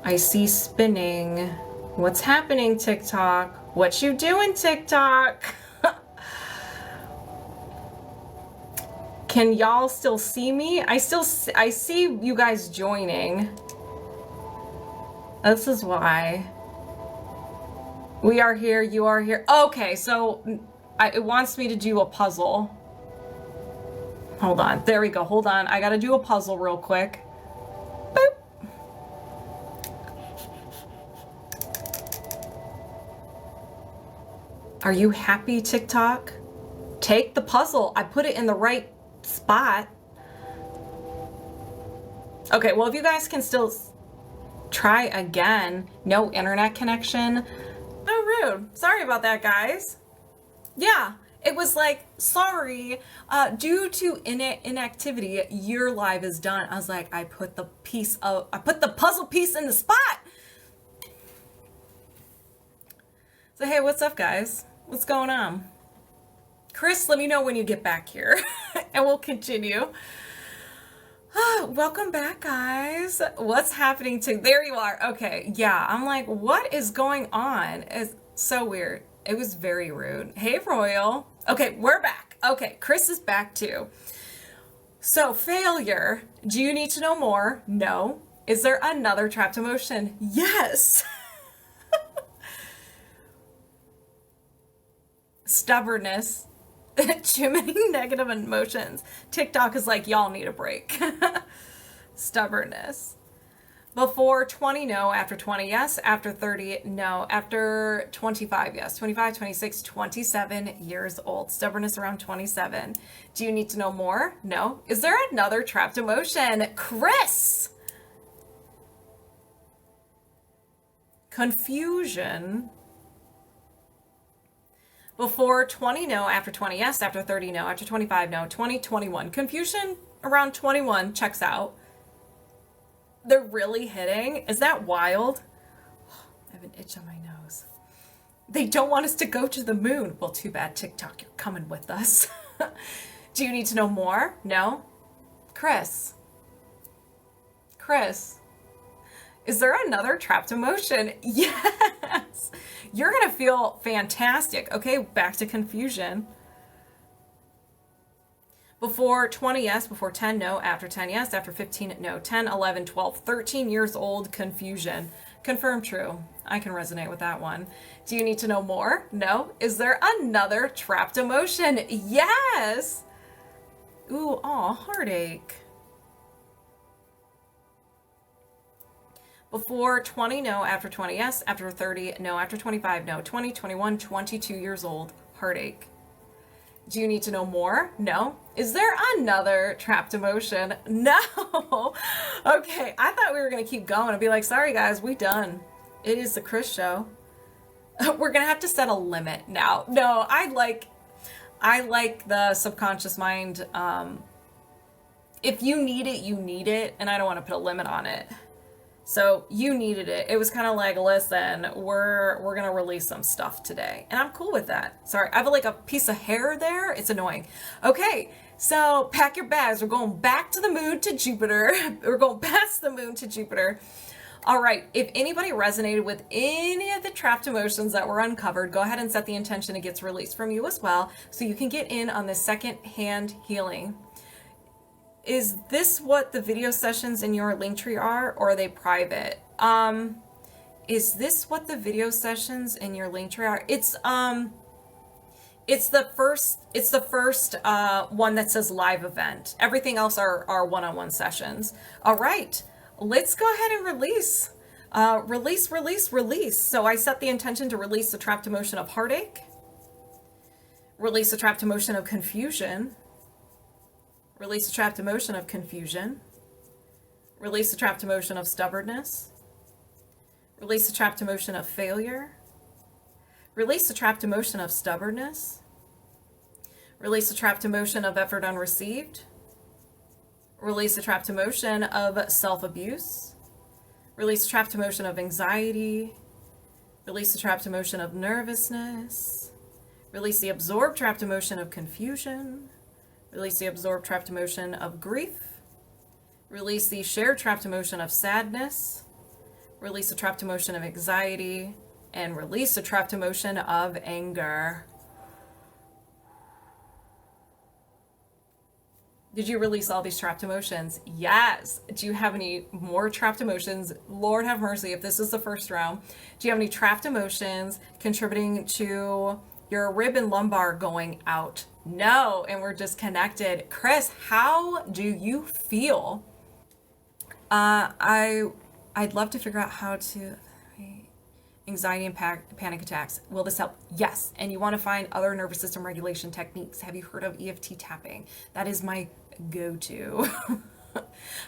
I see spinning. What's happening, TikTok? What you doing, TikTok? Can y'all still see me? I see you guys joining. This is why. We are here, you are here. Okay, so it wants me to do a puzzle. Hold on, there we go, hold on. I gotta do a puzzle real quick. Boop. Are you happy, TikTok? Take the puzzle. I put it in the right spot. Okay, well, if you guys can still try again. No internet connection. Oh, rude. Sorry about that, guys. Yeah, it was like, sorry, due to inactivity, your live is done. I was like, I put the puzzle piece in the spot. So, hey, what's up, guys? What's going on? Cris, let me know when you get back here and we'll continue. Welcome back, guys. What's happening there you are. Okay, yeah, I'm like, what is going on? It's so weird. It was very rude. Hey, Royal. Okay, we're back. Okay, Cris is back too. So, failure. Do you need to know more? No. Is there another trapped emotion? Yes. Stubbornness. Too many negative emotions. TikTok is like, y'all need a break. Stubbornness. Before 20, no. After 20, yes. After 30, no. After 25, yes. 25, 26, 27 years old. Stubbornness around 27. Do you need to know more? No. Is there another trapped emotion? Cris. Confusion. Before 20, no. After 20, yes. After 30, no. After 25, no. 20, 21. Confusion around 21 checks out. They're really hitting. Is that wild? I have an itch on my nose. They don't want us to go to the moon. Well, too bad, TikTok. You're coming with us. Do you need to know more? No. Cris. Is there another trapped emotion? Yes. You're going to feel fantastic. Okay, back to confusion. Before 20, yes. Before 10, no. After 10, yes. After 15, no. 10, 11, 12, 13 years old, confusion. Confirm true. I can resonate with that one. Do you need to know more? No. Is there another trapped emotion? Yes. Ooh, aw, heartache. Before 20, no. After 20, yes. After 30, no. After 25, no. 20, 21, 22 years old, heartache. Do you need to know more? No. Is there another trapped emotion? No. Okay, I thought we were going to keep going and be like, sorry guys, we done. It is the Cris show. We're going to have to set a limit now. No, I like the subconscious mind. If you need it, you need it, and I don't want to put a limit on it. So you needed it. It was kind of like, listen, we're going to release some stuff today. And I'm cool with that. Sorry, I have like a piece of hair there. It's annoying. Okay, so pack your bags. We're going back to the moon to Jupiter. We're going past the moon to Jupiter. All right, if anybody resonated with any of the trapped emotions that were uncovered, go ahead and set the intention it gets released from you as well, so you can get in on the second-hand healing. Is this what the video sessions in your Linktree are, or are they private? Is this what the video sessions in your Linktree are? It's the first one that says live event. Everything else are one-on-one sessions. All right, let's go ahead and release. Release. So I set the intention to release the trapped emotion of heartache, release the trapped emotion of confusion, release the trapped emotion of confusion. Release the trapped emotion of stubbornness. Release the trapped emotion of failure. Release the trapped emotion of stubbornness. Release the trapped emotion of effort unreceived. Release the trapped emotion of self-abuse. Release the trapped emotion of anxiety. Release the trapped emotion of nervousness. Release the absorbed trapped emotion of confusion. Release the absorbed trapped emotion of grief. Release the shared trapped emotion of sadness. Release the trapped emotion of anxiety. And release the trapped emotion of anger. Did you release all these trapped emotions? Yes. Do you have any more trapped emotions? Lord have mercy if this is the first round. Do you have any trapped emotions contributing to your rib and lumbar going out? No, and we're disconnected. Cris, how do you feel? I'd love to figure out how to anxiety and panic attacks. Will this help? Yes. And you want to find other nervous system regulation techniques. Have you heard of EFT tapping? That is my go-to.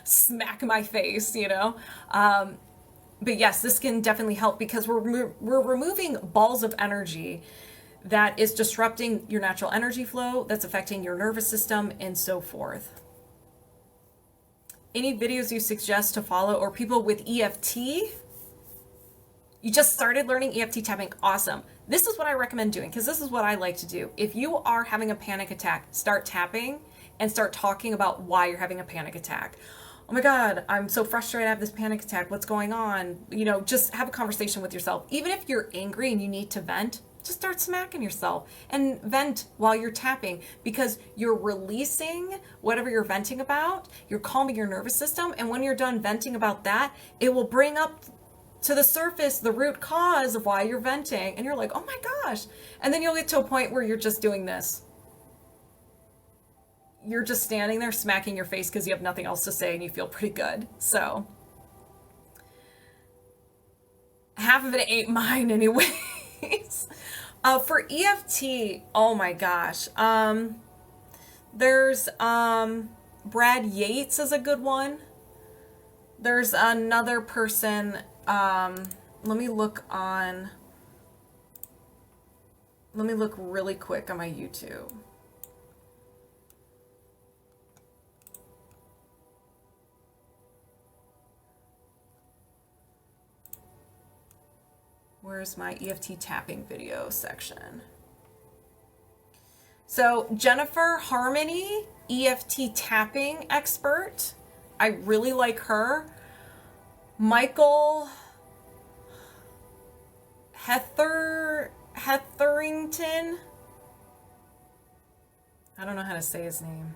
Smack my face, you know. But yes, this can definitely help because we're removing balls of energy that is disrupting your natural energy flow, that's affecting your nervous system, and so forth. Any videos you suggest to follow, or people with EFT? You just started learning EFT tapping, awesome. This is what I recommend doing, because this is what I like to do. If you are having a panic attack, start tapping and start talking about why you're having a panic attack. Oh my God, I'm so frustrated, I have this panic attack, what's going on? You know, just have a conversation with yourself. Even if you're angry and you need to vent, just start smacking yourself and vent while you're tapping, because you're releasing whatever you're venting about, you're calming your nervous system, and when you're done venting about that, it will bring up to the surface the root cause of why you're venting, and you're like, oh my gosh. And then you'll get to a point where you're just doing this. You're just standing there smacking your face because you have nothing else to say and you feel pretty good. So half of it ain't mine anyways. For EFT, oh my gosh. There's Brad Yates is a good one. There's another person, let me look really quick on my YouTube. Where's my EFT tapping video section? So Jennifer Harmony, EFT tapping expert. I really like her. Michael Hetherington. I don't know how to say his name.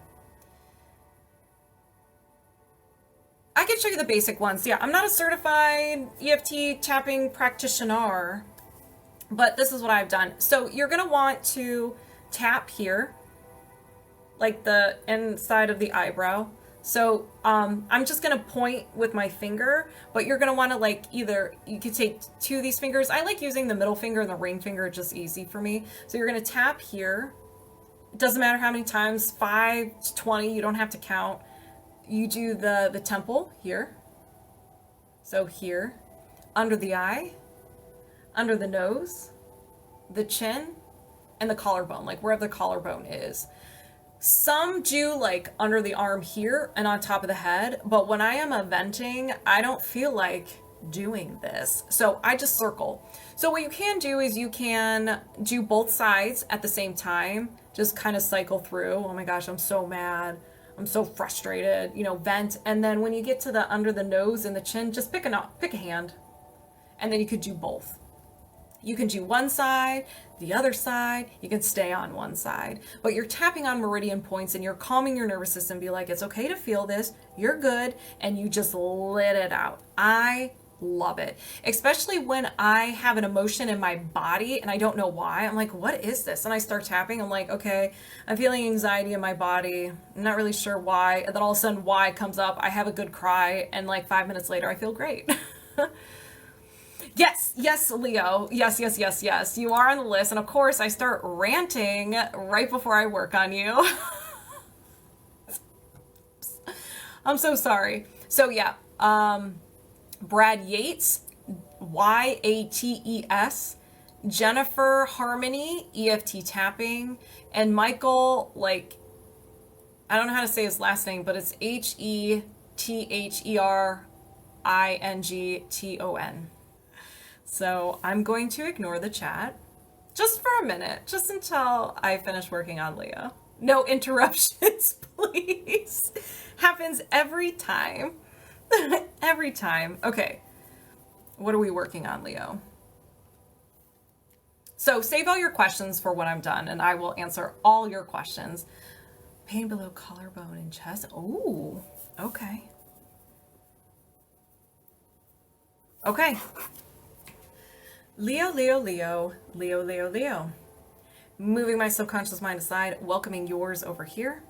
I could me show you the basic ones. Yeah, I'm not a certified EFT tapping practitioner, but this is what I've done. So you're going to want to tap here, like the inside of the eyebrow. So I'm just going to point with my finger, but you're going to want to like either, you could take two of these fingers. I like using the middle finger and the ring finger. It's just easy for me. So you're going to tap here. It doesn't matter how many times, 5 to 20, you don't have to count. You do the temple here. So here, under the eye, under the nose, the chin, and the collarbone, like wherever the collarbone is. Some do like under the arm here and on top of the head, but when I am venting, I don't feel like doing this. So I just circle. So what you can do is you can do both sides at the same time, just kind of cycle through. Oh my gosh, I'm so mad. I'm so frustrated, you know, vent. And then when you get to the under the nose and the chin, just pick a hand. And then you could do both. You can do one side, the other side, you can stay on one side, but you're tapping on meridian points and you're calming your nervous system. Be like, it's okay to feel this, you're good, and you just let it out. I love it, especially when I have an emotion in my body and I don't know why. I'm like, what is this? And I start tapping. I'm like, okay, I'm feeling anxiety in my body. I'm not really sure why. And then all of a sudden why comes up. I have a good cry, and like 5 minutes later I feel great. Yes, Leo. Yes. You are on the list. And of course, I start ranting right before I work on you. I'm so sorry. So yeah, Brad Yates, Yates, Jennifer Harmony, EFT Tapping, and Michael, like, I don't know how to say his last name, but it's HETHERINGTON. So I'm going to ignore the chat just for a minute, just until I finish working on Leo. No interruptions, please. Happens every time. Every time. Okay. What are we working on, Leo? So save all your questions for when I'm done, and I will answer all your questions. Pain below collarbone and chest. Oh, okay. Okay. Leo. Moving my subconscious mind aside, welcoming yours over here,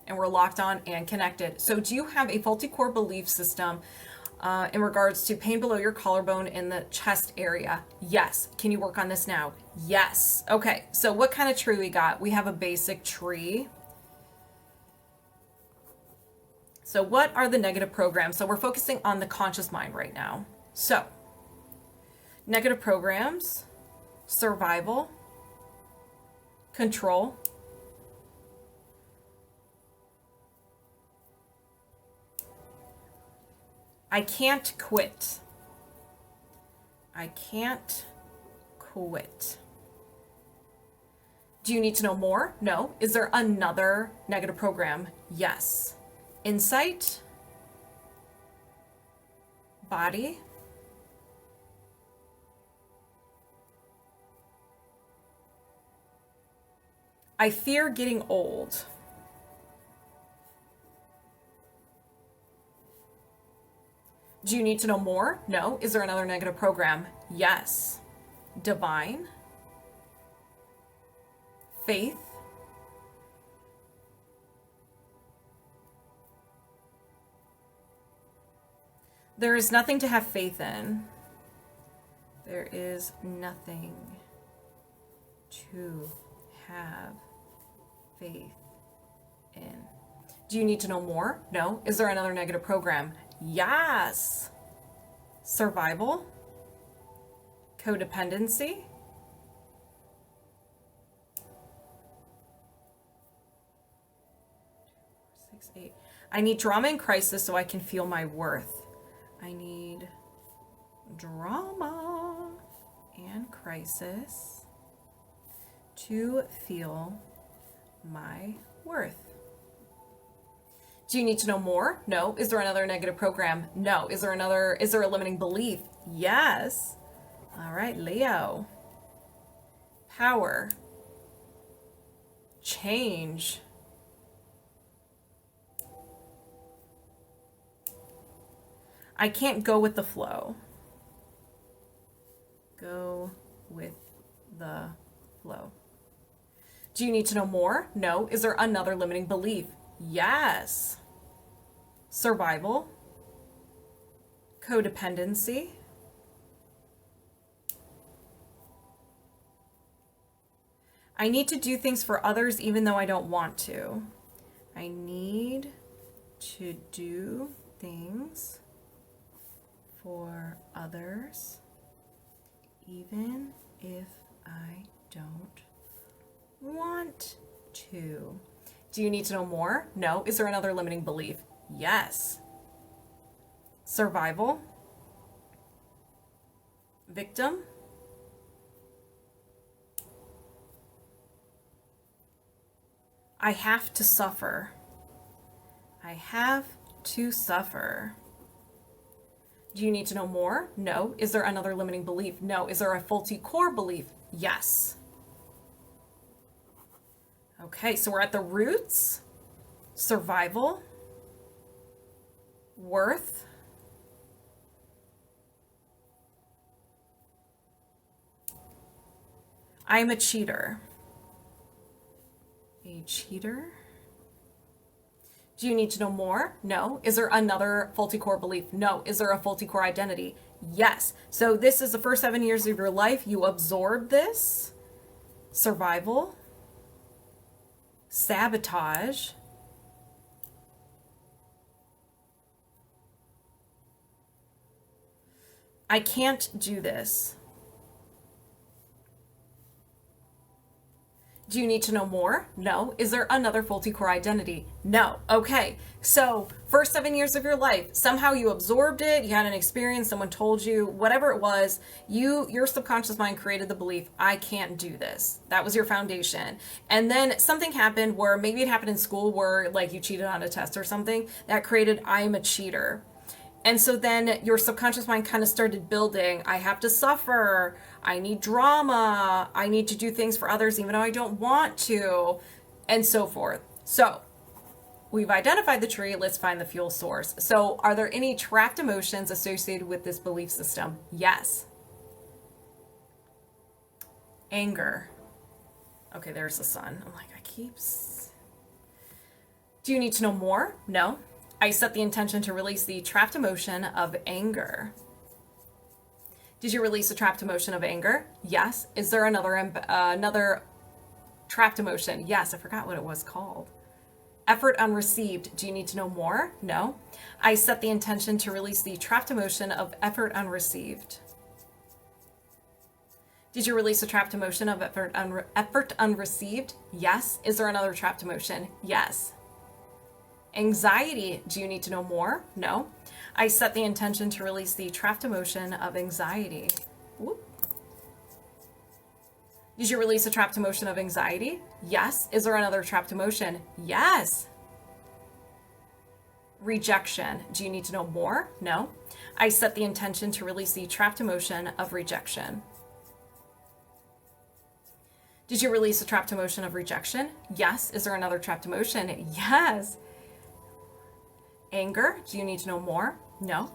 and we're locked on and connected. So do you have a faulty core belief system in regards to pain below your collarbone in the chest area? Yes. Can you work on this now? Yes. Okay, so what kind of tree we got? We have a basic tree. So what are the negative programs? So we're focusing on the conscious mind right now. So negative programs, survival, control, I can't quit. I can't quit. Do you need to know more? No. Is there another negative program? Yes. Insight, body, I fear getting old. Do you need to know more? No. Is there another negative program? Yes. Divine, faith, there is nothing to have faith in. There is nothing to have faith in. Do you need to know more? No. Is there another negative program? Yes. Survival, codependency, 6, 8. I need drama and crisis so I can feel my worth. I need drama and crisis to feel my worth. Do you need to know more? No. Is there another negative program? No. Is there a limiting belief? Yes. All right, Leo. Power. Change. I can't go with the flow. Go with the flow. Do you need to know more? No. Is there another limiting belief? Yes. Survival. Codependency. I need to do things for others even though I don't want to. I need to do things for others even if I don't want to. Do you need to know more? No. Is there another limiting belief? Yes. Survival. Victim. I have to suffer. I have to suffer. Do you need to know more? No. Is there another limiting belief? No. Is there a faulty core belief? Yes. Okay, so we're at the roots. Survival. Worth. I'm a cheater. A cheater. Do you need to know more? No. Is there another faulty core belief? No. Is there a faulty core identity? Yes. So this is the first 7 years of your life. You absorb this. Survival. Sabotage. I can't do this. Do you need to know more? No. Is there another faulty core identity? No. Okay. So first 7 years of your life, somehow you absorbed it. You had an experience. Someone told you, whatever it was, your subconscious mind created the belief, I can't do this. That was your foundation. And then something happened where maybe it happened in school where like you cheated on a test or something that created, I am a cheater. And so then your subconscious mind kind of started building, I have to suffer, I need drama, I need to do things for others even though I don't want to, and so forth. So we've identified the tree, let's find the fuel source. So are there any trapped emotions associated with this belief system? Yes. Anger. Okay, there's the sun. I'm like, Do you need to know more? No. I set the intention to release the trapped emotion of anger. Did you release a trapped emotion of anger? Yes. Is there another trapped emotion? Yes, I forgot what it was called. Effort unreceived. Do you need to know more? No. I set the intention to release the trapped emotion of effort unreceived. Did you release a trapped emotion of effort unreceived? Yes. Is there another trapped emotion? Yes. Anxiety. Do you need to know more? No. I set the intention to release the trapped emotion of anxiety. Whoop. Did you release a trapped emotion of anxiety? Yes. Is there another trapped emotion? Yes. Rejection. Do you need to know more? No. I set the intention to release the trapped emotion of rejection. Did you release a trapped emotion of rejection? Yes. Is there another trapped emotion? Yes. Anger. Do you need to know more? No.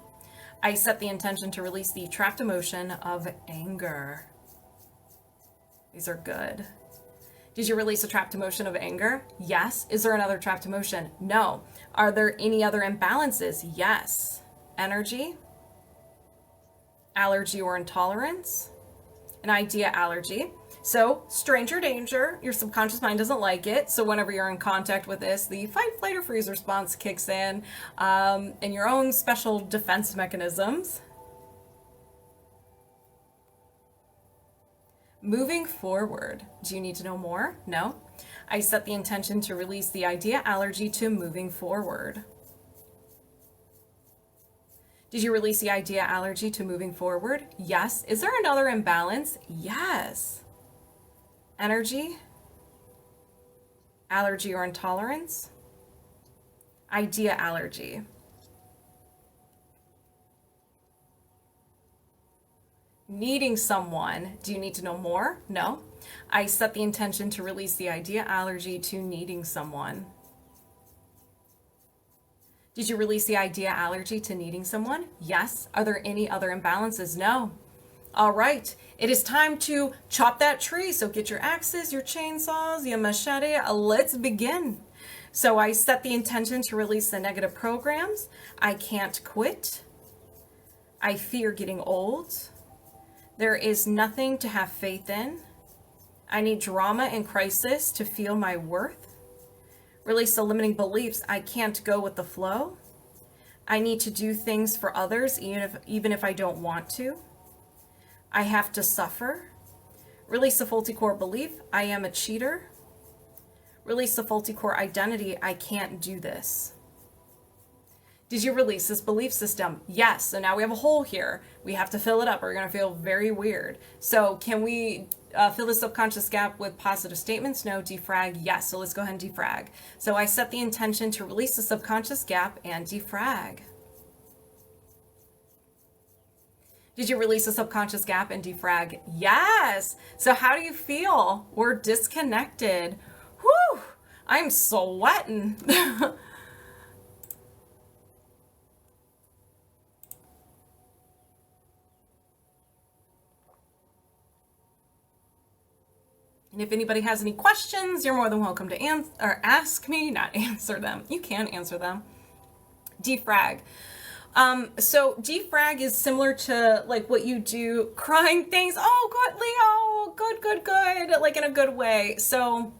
I set the intention to release the trapped emotion of anger. These are good. Did you release a trapped emotion of anger? Yes. Is there another trapped emotion? No. Are there any other imbalances? Yes. Energy, allergy or intolerance, an idea allergy. So stranger danger, your subconscious mind doesn't like it. So whenever you're in contact with this, the fight, flight, or freeze response kicks in, and your own special defense mechanisms. Moving forward. Do you need to know more? No. I set the intention to release the idea allergy to moving forward. Did you release the idea allergy to moving forward? Yes. Is there another imbalance? Yes. Energy, allergy or intolerance, idea allergy. Needing someone. Do you need to know more? No. I set the intention to release the idea allergy to needing someone. Did you release the idea allergy to needing someone? Yes. Are there any other imbalances? No. All right. It is time to chop that tree. So get your axes, your chainsaws, your machete. Let's begin. So I set the intention to release the negative programs. I can't quit. I fear getting old. There is nothing to have faith in. I need drama and crisis to feel my worth. Release the limiting beliefs. I can't go with the flow. I need to do things for others even if I don't want to. I have to suffer. Release the faulty core belief. I am a cheater. Release the faulty core identity. I can't do this. Did you release this belief system? Yes. So now we have a hole here. We have to fill it up or we're going to feel very weird. So can we fill the subconscious gap with positive statements? No. Defrag? Yes. So let's go ahead and defrag. So I set the intention to release the subconscious gap and defrag. Did you release the subconscious gap and defrag? Yes. So how do you feel? We're disconnected. Whew. I'm sweating. And if anybody has any questions, you're more than welcome to ask me, not answer them. You can answer them. Defrag. So defrag is similar to like what you do, crying things. Oh, good, Leo. Good. Like in a good way. So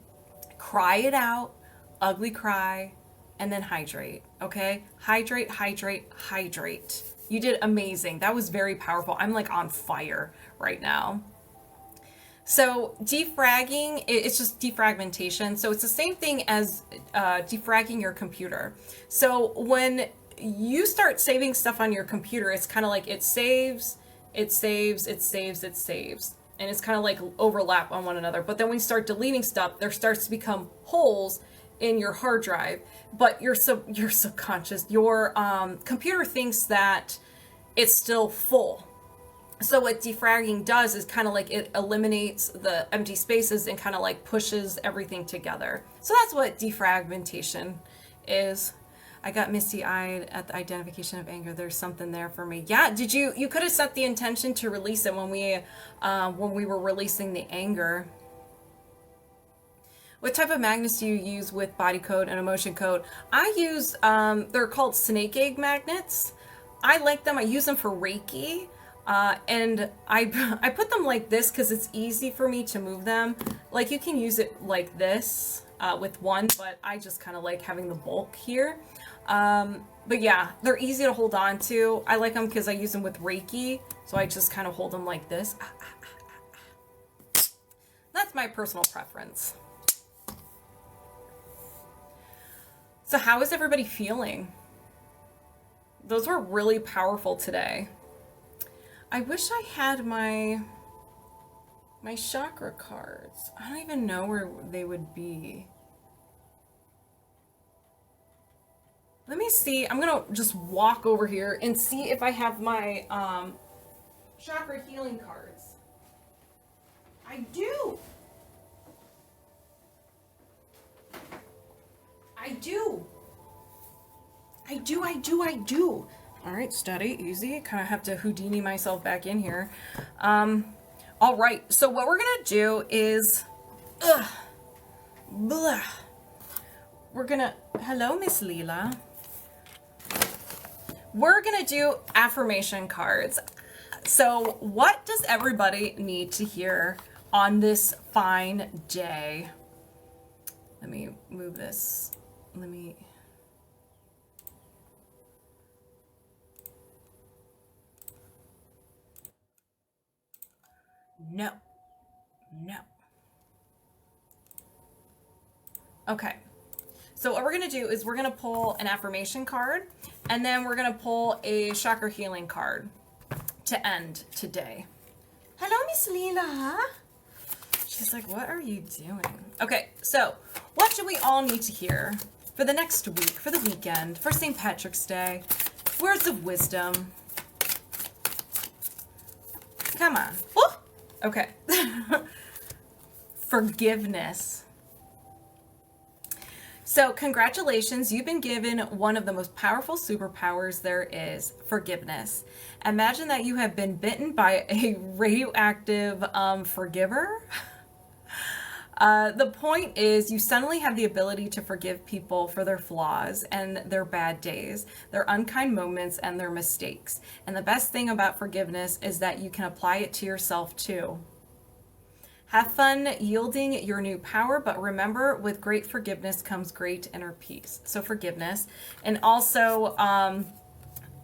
cry it out, ugly cry, and then hydrate. Okay. Hydrate. You did amazing. That was very powerful. I'm like on fire right now. So defragging, it's just defragmentation. So it's the same thing as defragging your computer. So when you start saving stuff on your computer, it's kind of like it saves. And it's kind of like overlap on one another. But then when you start deleting stuff, there starts to become holes in your hard drive. But your subconscious, your computer thinks that it's still full. So what defragging does is kind of like it eliminates the empty spaces and kind of like pushes everything together. So that's what defragmentation is. I got misty-eyed at the identification of anger. There's something there for me. Yeah, you could have set the intention to release it when we were releasing the anger. What type of magnets do you use with body code and emotion code? I use, they're called snake egg magnets. I like them. I use them for Reiki. And I put them like this because it's easy for me to move them. Like you can use it like this with one, but I just kind of like having the bulk here. But yeah, they're easy to hold on to. I like them because I use them with Reiki. So I just kind of hold them like this. That's my personal preference. So how is everybody feeling? Those were really powerful today. I wish I had my chakra cards. I don't even know where they would be. Let me see. I'm gonna just walk over here and see if I have my chakra healing cards. I do. All right, steady, easy. Kind of have to Houdini myself back in here. All right, so what we're gonna do is, we're gonna, hello, Miss Leela. We're gonna do affirmation cards. So what does everybody need to hear on this fine day? Let me move this. No. Okay. So what we're going to do is we're going to pull an affirmation card and then we're going to pull a chakra healing card to end today. Hello, Miss Leela. She's like, what are you doing? Okay. So what do we all need to hear for the next week, for the weekend, for St. Patrick's Day? Words of wisdom. Come on. Woo! Okay. Forgiveness. So congratulations, you've been given one of the most powerful superpowers there is, forgiveness. Imagine that you have been bitten by a radioactive forgiver. The point is, you suddenly have the ability to forgive people for their flaws and their bad days, their unkind moments, and their mistakes. And the best thing about forgiveness is that you can apply it to yourself too. Have fun yielding your new power, but remember, with great forgiveness comes great inner peace. So forgiveness. And also,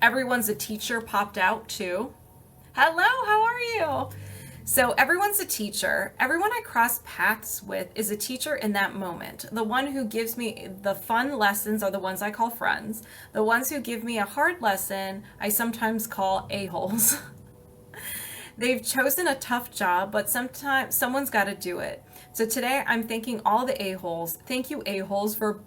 everyone's a teacher popped out too. Hello, how are you? So everyone's a teacher. Everyone I cross paths with is a teacher in that moment. The one who gives me the fun lessons are the ones I call friends. The ones who give me a hard lesson, I sometimes call a-holes. They've chosen a tough job, but sometimes someone's got to do it. So today I'm thanking all the a-holes. Thank you, a-holes, for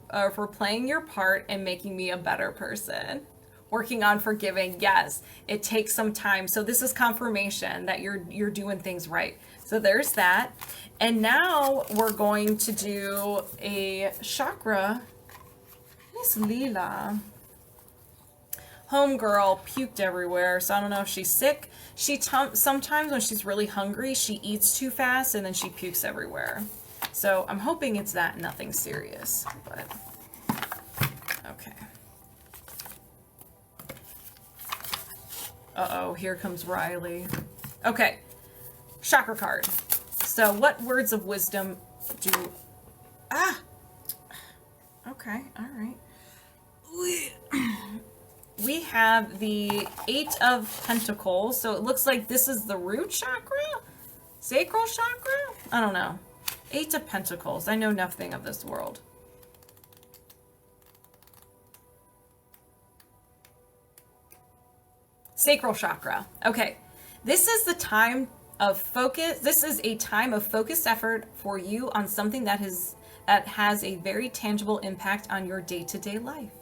playing your part and making me a better person. Working on forgiving, yes, it takes some time. So this is confirmation that you're doing things right. So there's that. And now we're going to do a chakra. Miss Leela. Homegirl puked everywhere, so I don't know if she's sick. Sometimes when she's really hungry, she eats too fast and then she pukes everywhere. So I'm hoping it's that, nothing serious, but okay. Uh-oh, here comes Riley. Okay, chakra card. So what words of wisdom do... Okay, all right. We have the Eight of Pentacles. So it looks like this is the root chakra? Sacral chakra? I don't know. Eight of Pentacles. I know nothing of this world. Sacral chakra. Okay. This is the time of focus. This is a time of focused effort for you on something that has a very tangible impact on your day-to-day life.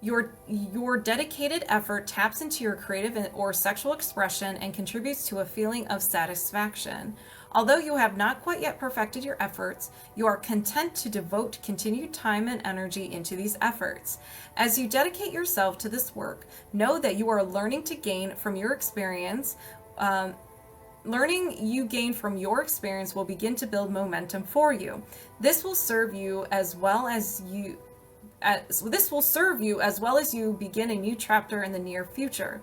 Your dedicated effort taps into your creative or sexual expression and contributes to a feeling of satisfaction. Although you have not quite yet perfected your efforts, you are content to devote continued time and energy into these efforts. As you dedicate yourself to this work, know that you are learning to gain from your experience. Learning you gain from your experience will begin to build momentum for you. This will serve you as well as you begin a new chapter in the near future.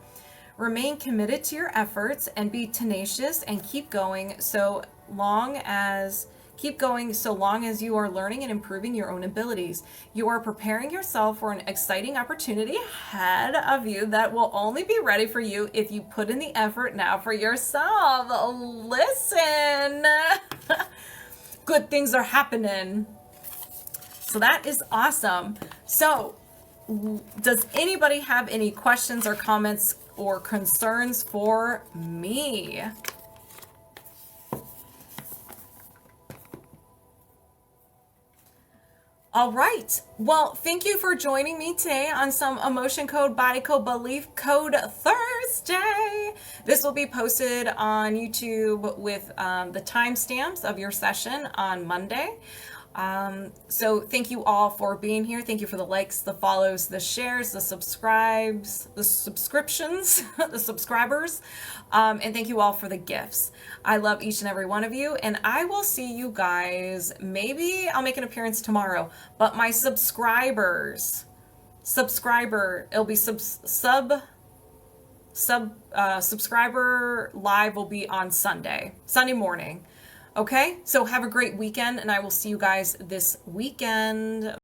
Remain committed to your efforts and be tenacious and keep going so long as you are learning and improving your own abilities. You are preparing yourself for an exciting opportunity ahead of you that will only be ready for you if you put in the effort now for yourself. Listen, good things are happening. So that is awesome. So does anybody have any questions or comments or concerns for me? All right. Well, thank you for joining me today on some Emotion Code, Body Code, Belief Code Thursday. This will be posted on YouTube with the timestamps of your session on Monday. So thank you all for being here. Thank you for the likes, the follows, the shares, the subscribes, the subscriptions, the subscribers, and thank you all for the gifts. I love each and every one of you, and I will see you guys. Maybe I'll make an appearance tomorrow, but my subscriber, it'll be subscriber live will be on Sunday morning. Okay, so have a great weekend, and I will see you guys this weekend.